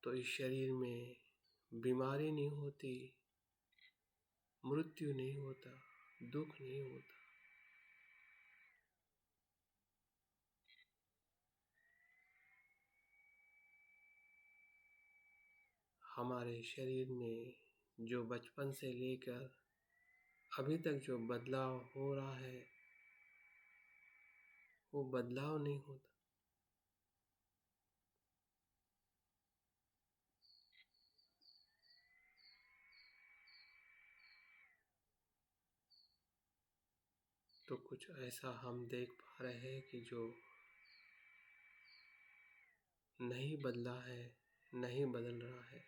तो इस शरीर में बीमारी नहीं होती, मृत्यु नहीं होता, दुख नहीं होता। हमारे शरीर में जो बचपन से लेकर अभी तक जो बदलाव हो रहा है, वो बदलाव नहीं होता। तो कुछ ऐसा हम देख पा रहे हैं कि जो नहीं बदला है, नहीं बदल रहा है।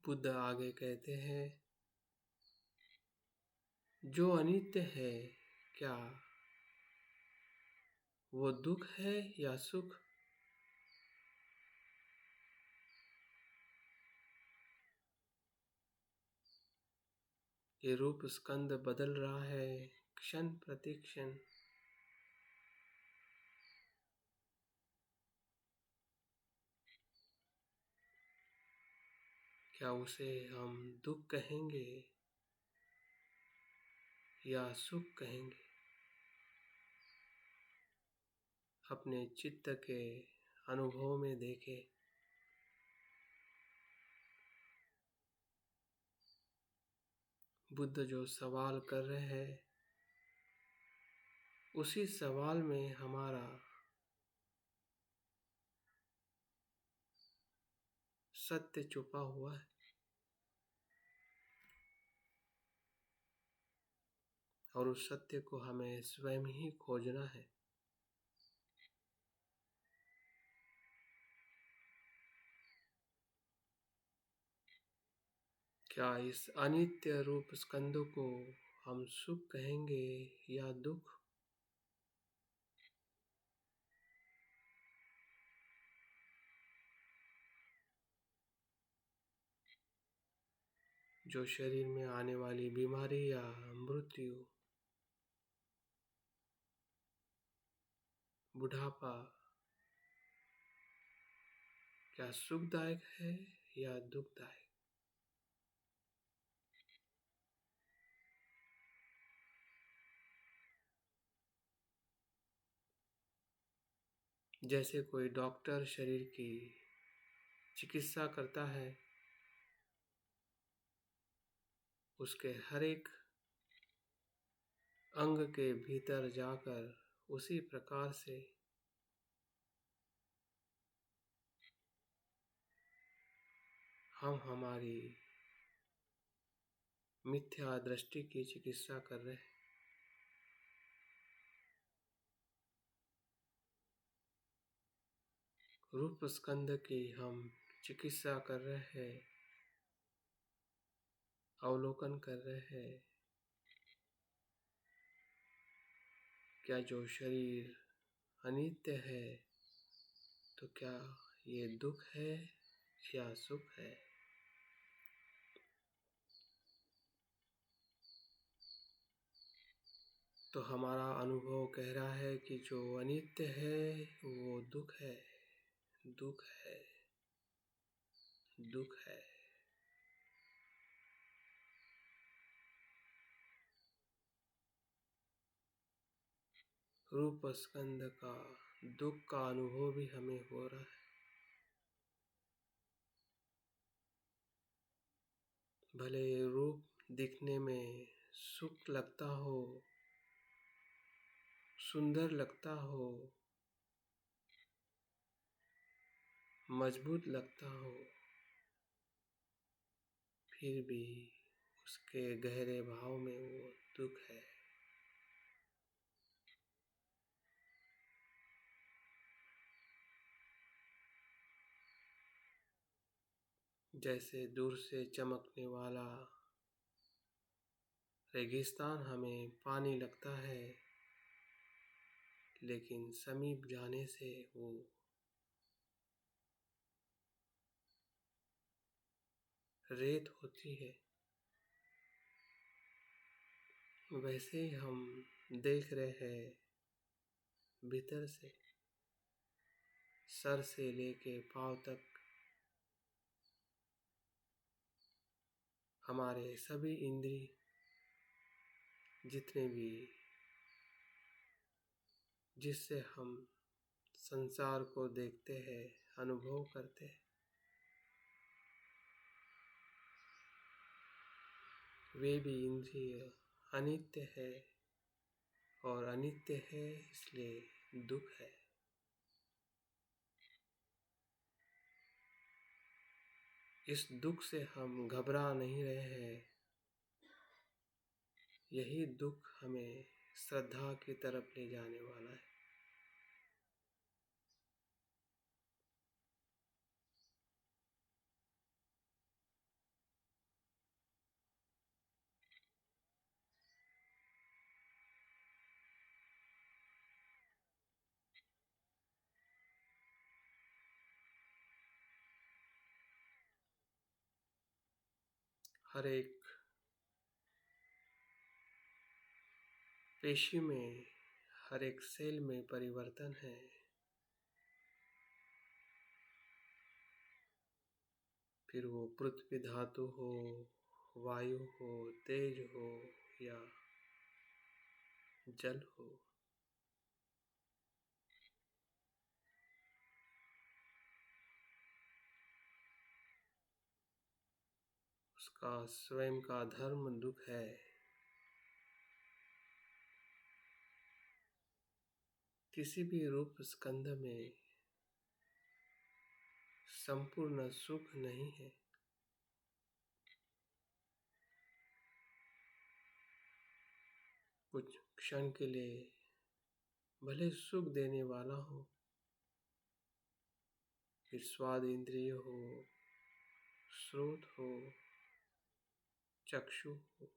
बुद्ध आगे कहते हैं, जो अनित्य है, क्या वो दुख है या सुख? ये रूप स्कंद बदल रहा है क्षण प्रति क्षण। क्या उसे हम दुख कहेंगे या सुख कहेंगे? अपने चित्त के अनुभव में देखें। बुद्ध जो सवाल कर रहे हैं, उसी सवाल में हमारा सत्य छुपा हुआ है। और उस सत्य को हमें स्वयं ही खोजना है। क्या इस अनित्य रूप स्कंद को हम सुख कहेंगे या दुख? जो शरीर में आने वाली बीमारी या मृत्यु, बुढ़ापा, क्या सुखदायक है या दुखदायक? जैसे कोई डॉक्टर शरीर की चिकित्सा करता है, उसके हर एक अंग के भीतर जाकर उसी प्रकार से हम हमारी मिथ्या दृष्टि की चिकित्सा कर रहे हैं। रूप स्कंद की हम चिकित्सा कर रहे हैं, अवलोकन कर रहे हैं। क्या जो शरीर अनित्य है, तो क्या ये दुख है या सुख है? तो हमारा अनुभव कह रहा है कि जो अनित्य है वो दुख है, दुख है, दुख है। रूप स्कंद का दुख का अनुभव भी हमें हो रहा है। भले रूप दिखने में सुख लगता हो, सुंदर लगता हो, मजबूत लगता हो, फिर भी उसके गहरे भाव में वो दुख है। जैसे दूर से चमकने वाला रेगिस्तान हमें पानी लगता है, लेकिन समीप जाने से वो रेत होती है। वैसे ही हम देख रहे हैं भीतर से, सर से लेके पांव तक हमारे सभी इंद्रिय, जितने भी जिससे हम संसार को देखते हैं, अनुभव करते हैं, वे भी इंद्रिय अनित्य है। और अनित्य है इसलिए दुख है। इस दुख से हम घबरा नहीं रहे हैं। यही दुख हमें श्रद्धा की तरफ ले जाने वाला है। हर एक पेशी में, हर एक सेल में परिवर्तन है। फिर वो पृथ्वी धातु हो, वायु हो, तेज हो या जल हो। उसका स्वयं का धर्म दुख है। किसी भी रूप स्कंध में संपूर्ण सुख नहीं है। कुछ क्षण के लिए भले सुख देने वाला हो, फिर स्वाद इंद्रिय हो, स्रोत हो, चक्षु हो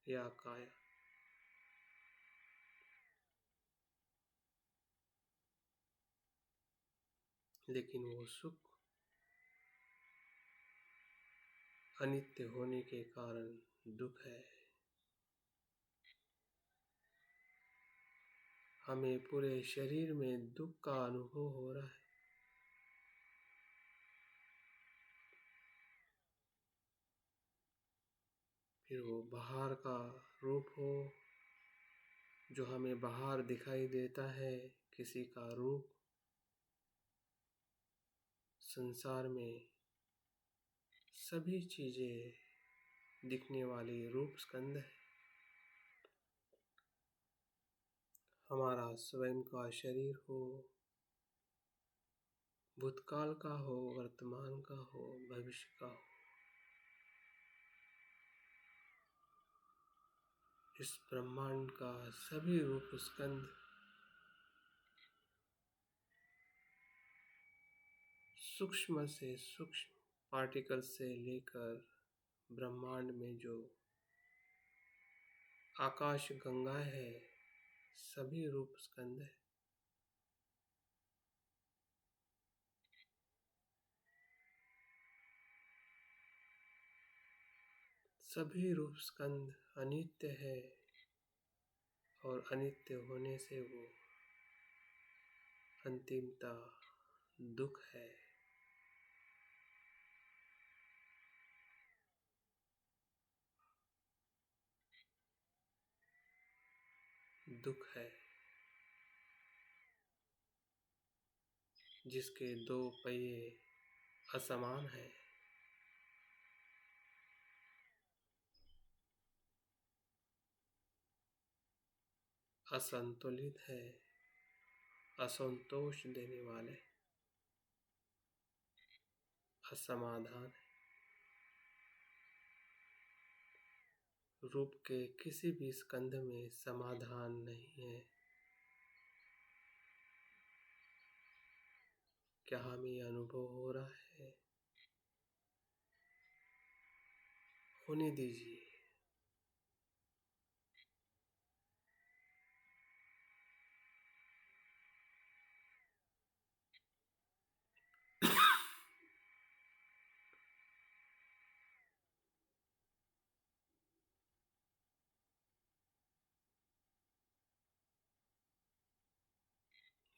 या काया, लेकिन वो सुख अनित्य होने के कारण दुख है। हमें पूरे शरीर में दुख का अनुभव हो रहा है। फिर वो बाहर का रूप हो, जो हमें बाहर दिखाई देता है, किसी का रूप। संसार में सभी चीजें दिखने वाली रूप स्कंद है। हमारा स्वयं का शरीर हो, भूतकाल का हो, वर्तमान का हो, भविष्य का हो, इस ब्रह्मांड का सभी रूप स्कंद सूक्ष्म से सूक्ष्म पार्टिकल से लेकर ब्रह्मांड में जो आकाश गंगा है, सभी रूप स्कंद है। सभी रूप स्कंद अनित्य है और अनित्य होने से वो अंतिमता दुख है। दुख है जिसके दो पहिए असमान है, असंतुलित है, असंतोष देने वाले, असमाधान है। रूप के किसी भी स्कंध में समाधान नहीं है। क्या हमें अनुभव हो रहा है? होने दीजिए।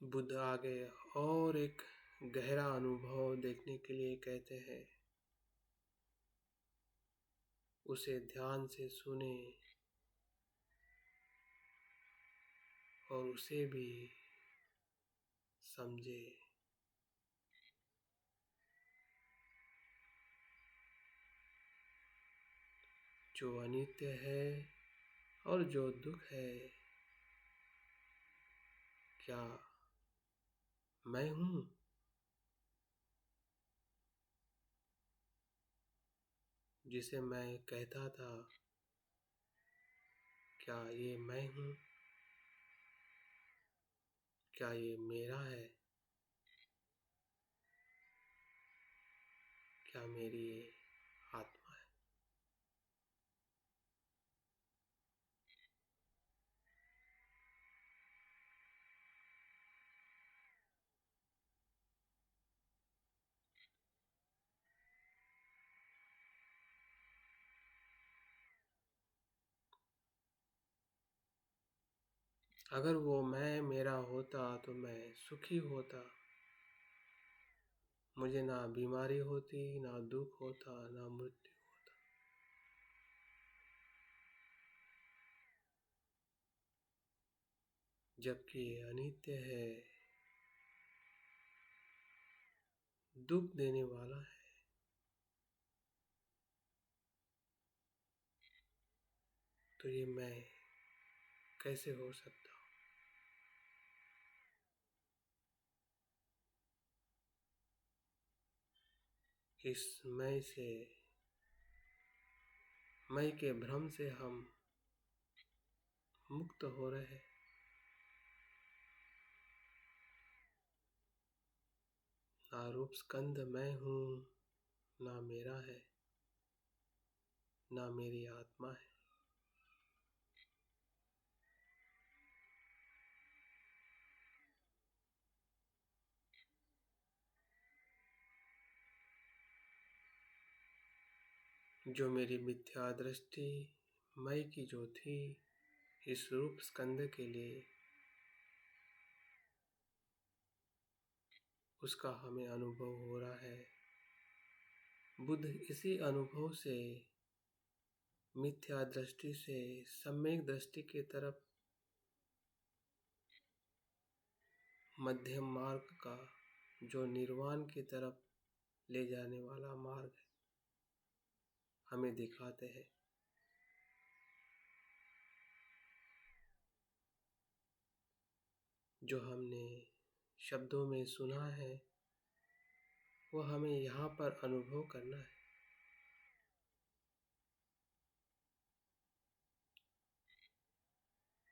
बुद्ध आगे और एक गहरा अनुभव देखने के लिए कहते हैं, उसे ध्यान से सुने और उसे भी समझे। जो अनित्य है और जो दुख है, क्या मैं हूँ? जिसे मैं कहता था, क्या ये मैं हूँ? क्या ये मेरा है? क्या मेरी ये आत्मा है? अगर वो मैं मेरा होता तो मैं सुखी होता। मुझे ना बीमारी होती, ना दुख होता, ना मृत्यु होता। जबकि ये अनित्य है, दुख देने वाला है, तो ये मैं कैसे हो सकता हूँ? इस मैं के भ्रम से हम मुक्त हो रहे। ना रूप स्कंद मैं हूँ, ना मेरा है, ना मेरी आत्मा है। जो मेरी मिथ्या दृष्टि मैं की जो थी इस रूप स्कंद के लिए, उसका हमें अनुभव हो रहा है। बुद्ध इसी अनुभव से, मिथ्या दृष्टि से सम्यक दृष्टि की तरफ, मध्यम मार्ग का, जो निर्वाण की तरफ ले जाने वाला मार्ग है, हमें दिखाते हैं। जो हमने शब्दों में सुना है वो हमें यहाँ पर अनुभव करना है।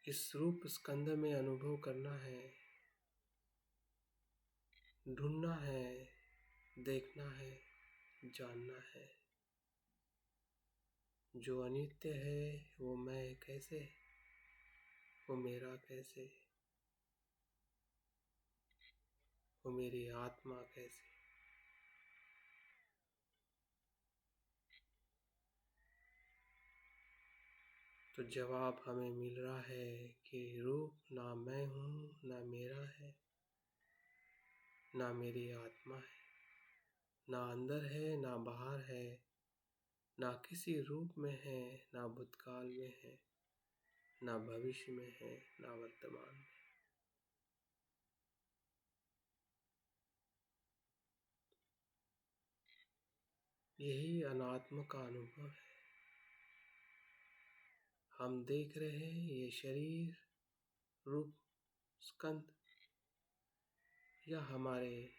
इस रूप स्कंद में अनुभव करना है, ढूंढना है, देखना है, जानना है। जो अनित्य है वो मैं कैसे, वो मेरा कैसे, वो मेरी आत्मा कैसे। तो जवाब हमें मिल रहा है कि रूप ना मैं हूँ, ना मेरा है, ना मेरी आत्मा है, ना अंदर है, ना बाहर है, ना किसी रूप में है, ना भूतकाल में है, ना भविष्य में है, ना वर्तमान में। यही अनात्म का अनुभव है। हम देख रहे हैं ये शरीर, रूप स्कंद, या हमारे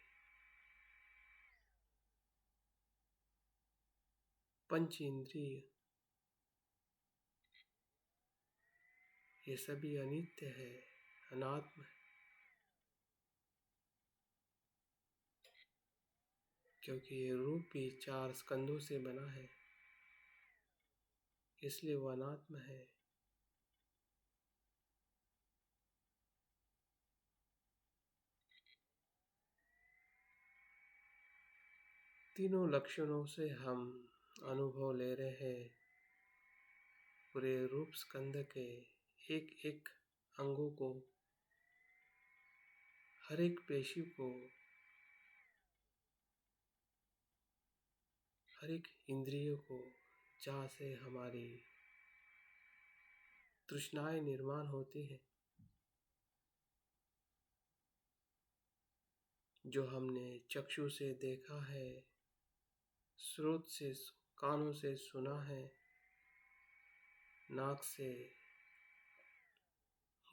पंच इंद्रिय, ये सभी अनित्य है, अनात्म है। क्योंकि ये रूप भी 4 स्कंदों से बना है, इसलिए वो अनात्म है। तीनों लक्षणों से हम अनुभव ले रहे हैं। पूरे रूप स्कंद के एक एक अंगों को, हर एक पेशी को, हर एक इंद्रियों को, जहाँ से हमारी तृष्णाएं निर्माण होती है, जो हमने चक्षु से देखा है, स्रोत से, कानों से सुना है, नाक से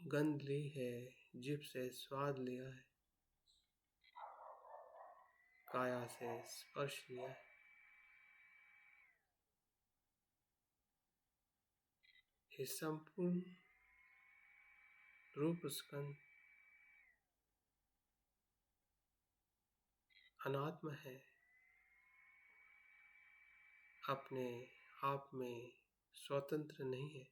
गंध ली है, जीभ से स्वाद लिया है, काया से स्पर्श लिया है। ये संपूर्ण रूप स्कंद अनात्म है, अपने आप में स्वतंत्र नहीं है,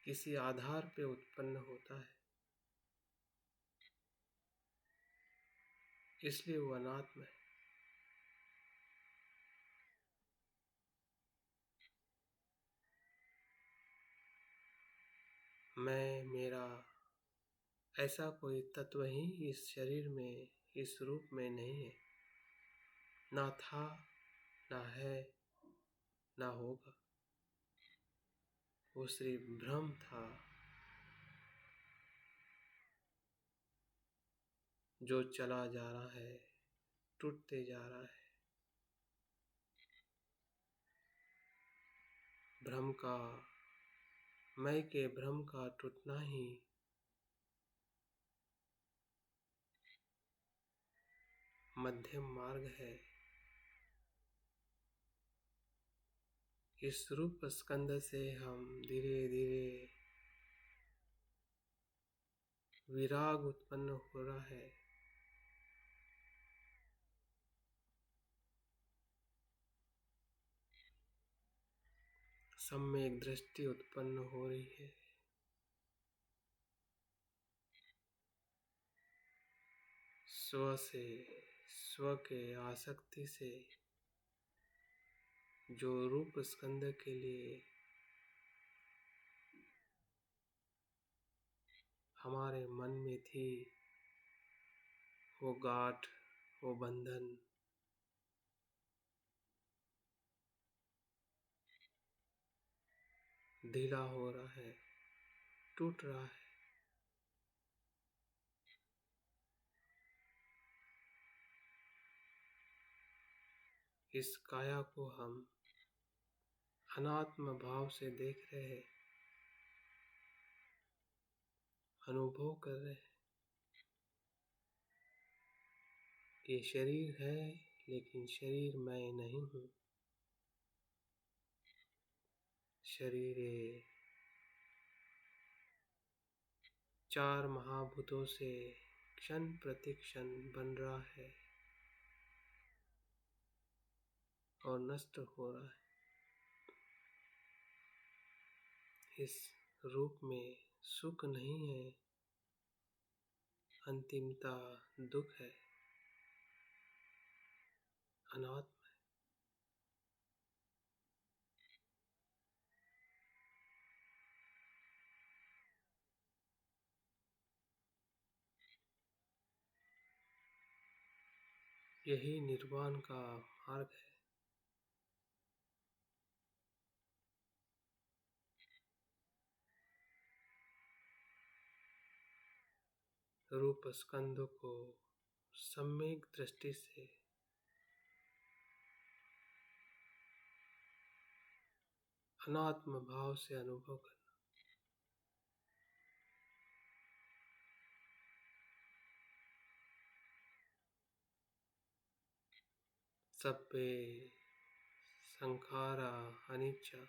किसी आधार पे उत्पन्न होता है, इसलिए वो अनात्म है। मैं, मेरा, ऐसा कोई तत्व ही इस शरीर में, इस रूप में नहीं है। ना था, ना है, ना होगा। वो सिर्फ भ्रम था, जो चला जा रहा है, टूटते जा रहा है। भ्रम का, मैं के भ्रम का टूटना ही मध्यम मार्ग है। इस रूप स्कंद से हम धीरे धीरे विराग उत्पन्न हो रहा है। सम्यक दृष्टि उत्पन्न हो रही है। स्व से, स्व के आसक्ति से जो रूप स्कंद के लिए हमारे मन में थी, वो गांठ, वो बंधन ढीला हो रहा है, टूट रहा है। इस काया को हम अनात्म भाव से देख रहे हैं, अनुभव कर रहे हैं। ये शरीर है, लेकिन शरीर मैं नहीं हूँ। शरीर ये 4 महाभूतों से क्षण प्रति क्षण बन रहा है और नष्ट हो रहा है। इस रूप में सुख नहीं है, अंतिमता दुख है, अनात्म। यही निर्वाण का मार्ग है। रूप स्कंद को सम्यक दृष्टि से अनात्म भाव से अनुभव करना। सब्बे संखारा अनिच्चा,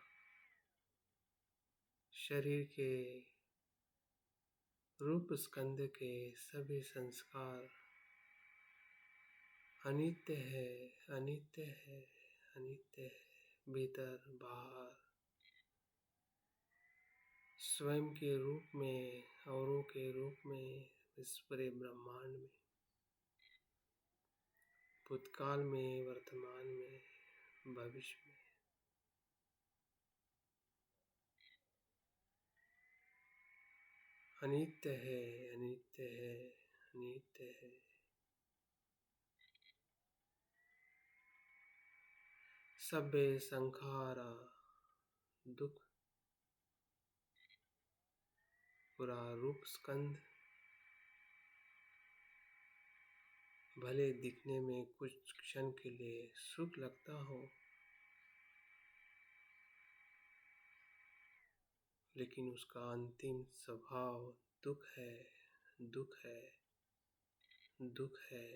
शरीर के रूप स्कंद के सभी संस्कार अनित्य है, अनित्य है, अनित्य है। भीतर बाहर स्वयं के रूप में, औरों के रूप में, इस पूरे ब्रह्मांड में, भूतकाल में, वर्तमान में, भविष्य में। अनित्य है, अनित्य है, अनित्य है। सब्बे संखारा दुख, पूरा रूप स्कंद भले दिखने में कुछ क्षण के लिए सुख लगता हो, लेकिन उसका अंतिम स्वभाव दुख है, दुख है, दुख है।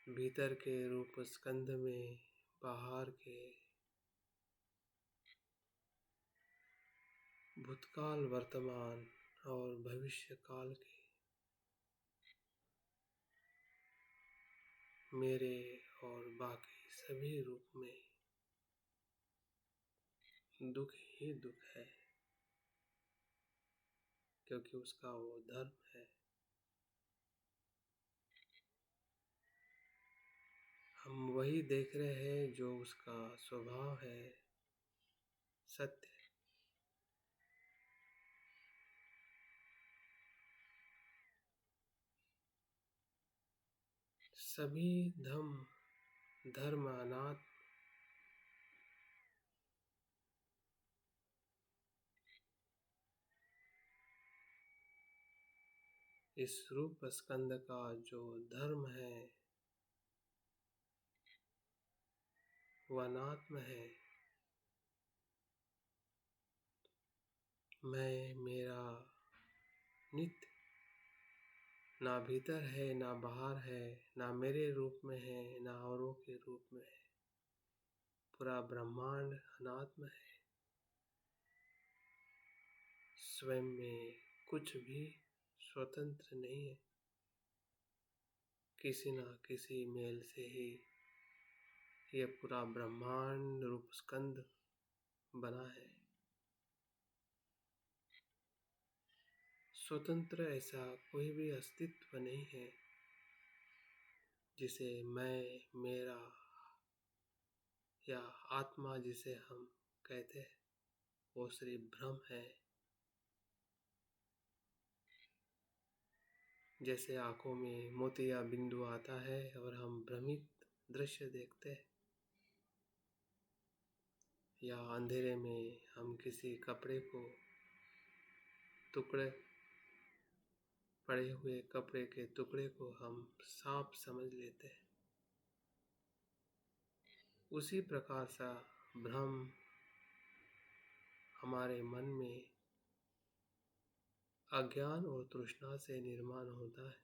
भीतर के रूप स्कंद में, बाहर के भूतकाल, वर्तमान और भविष्य काल के मेरे और बाकी सभी रूप में दुख ही दुख है, क्योंकि उसका वो धर्म है। हम वही देख रहे हैं जो उसका स्वभाव है, सत्य। सभी धर्म अनात्म, इस रूप स्कंद का जो धर्म है वो अनात्म है। मैं, मेरा, नित्य, ना भीतर है ना बाहर है, ना मेरे रूप में है ना औरों के रूप में है। पूरा ब्रह्मांड अनात्म है। स्वयं में कुछ भी स्वतंत्र नहीं है। किसी न किसी मेल से ही यह पूरा ब्रह्मांड रूप स्कंद बना है। स्वतंत्र ऐसा कोई भी अस्तित्व नहीं है जिसे मैं, मेरा या आत्मा जिसे हम कहते हैं, वो सिर्फ भ्रम है। जैसे आंखों में मोती या बिंदु आता है और हम भ्रमित दृश्य देखते हैं, या अंधेरे में हम किसी कपड़े को, टुकड़े पड़े हुए कपड़े के टुकड़े को हम साफ समझ लेते हैं। उसी प्रकार सा भ्रम हमारे मन में अज्ञान और तृष्णा से निर्माण होता है।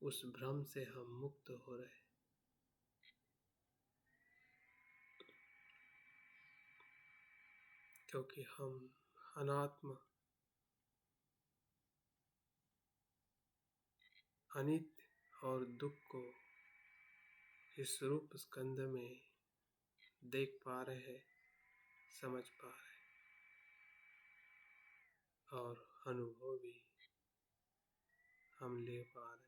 उस भ्रम से हम मुक्त हो रहे हैं, क्योंकि हम अनात्म, अनित्य और दुख को इस रूप स्कंद में देख पा रहे हैं, समझ पा रहे हैं और अनुभव भी हम ले पा रहे हैं।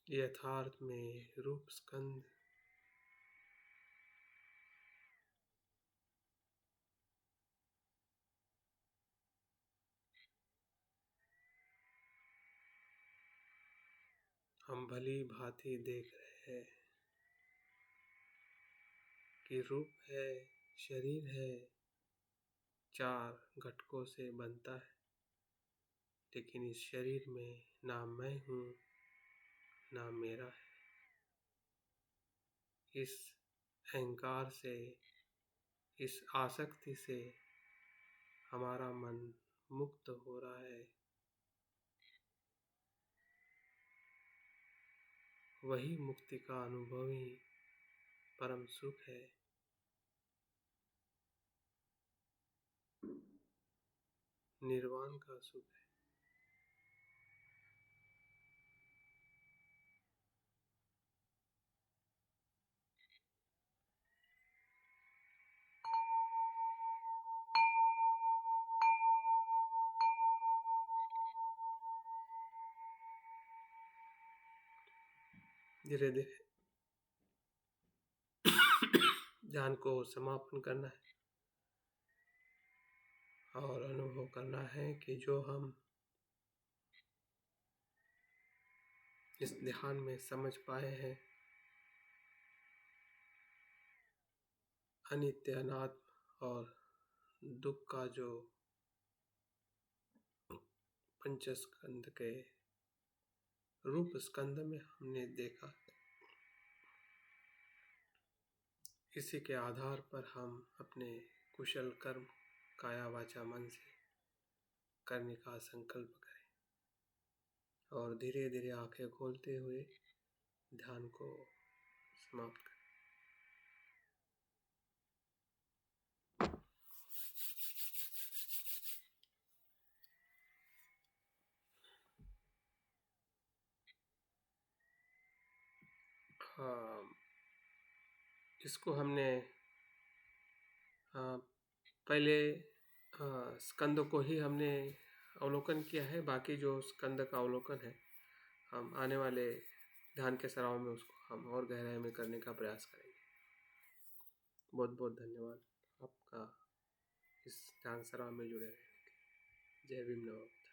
यथार्थ में रूप स्कंद हम भली भांति देख रहे हैं कि रूप है, शरीर है, 4 घटकों से बनता है। लेकिन इस शरीर में ना मैं हूँ ना मेरा है। इस अहंकार से, इस आसक्ति से हमारा मन मुक्त हो रहा है। वही मुक्ति का अनुभव ही परम सुख है। निर्वाण का सुख है। धीरे धीरे ध्यान को समापन करना है और अनुभव करना है कि जो हम इस ध्यान में समझ पाए हैं, अनित्य, अनात्म और दुख का जो पंचस्कंद के रूप स्कंद में हमने देखा, इसी के आधार पर हम अपने कुशल कर्म काया वाचा मन से करने का संकल्प करें और धीरे धीरे आंखें खोलते हुए ध्यान को समाप्त करें। हाँ, इसको हमने पहले स्कंद को ही हमने अवलोकन किया है। बाकी जो स्कंद का अवलोकन है, हम आने वाले ध्यान के सराव में उसको हम और गहराई में करने का प्रयास करेंगे। बहुत बहुत धन्यवाद आपका इस ध्यान सराव में जुड़े रहने के लिए। जय भीम, नमः।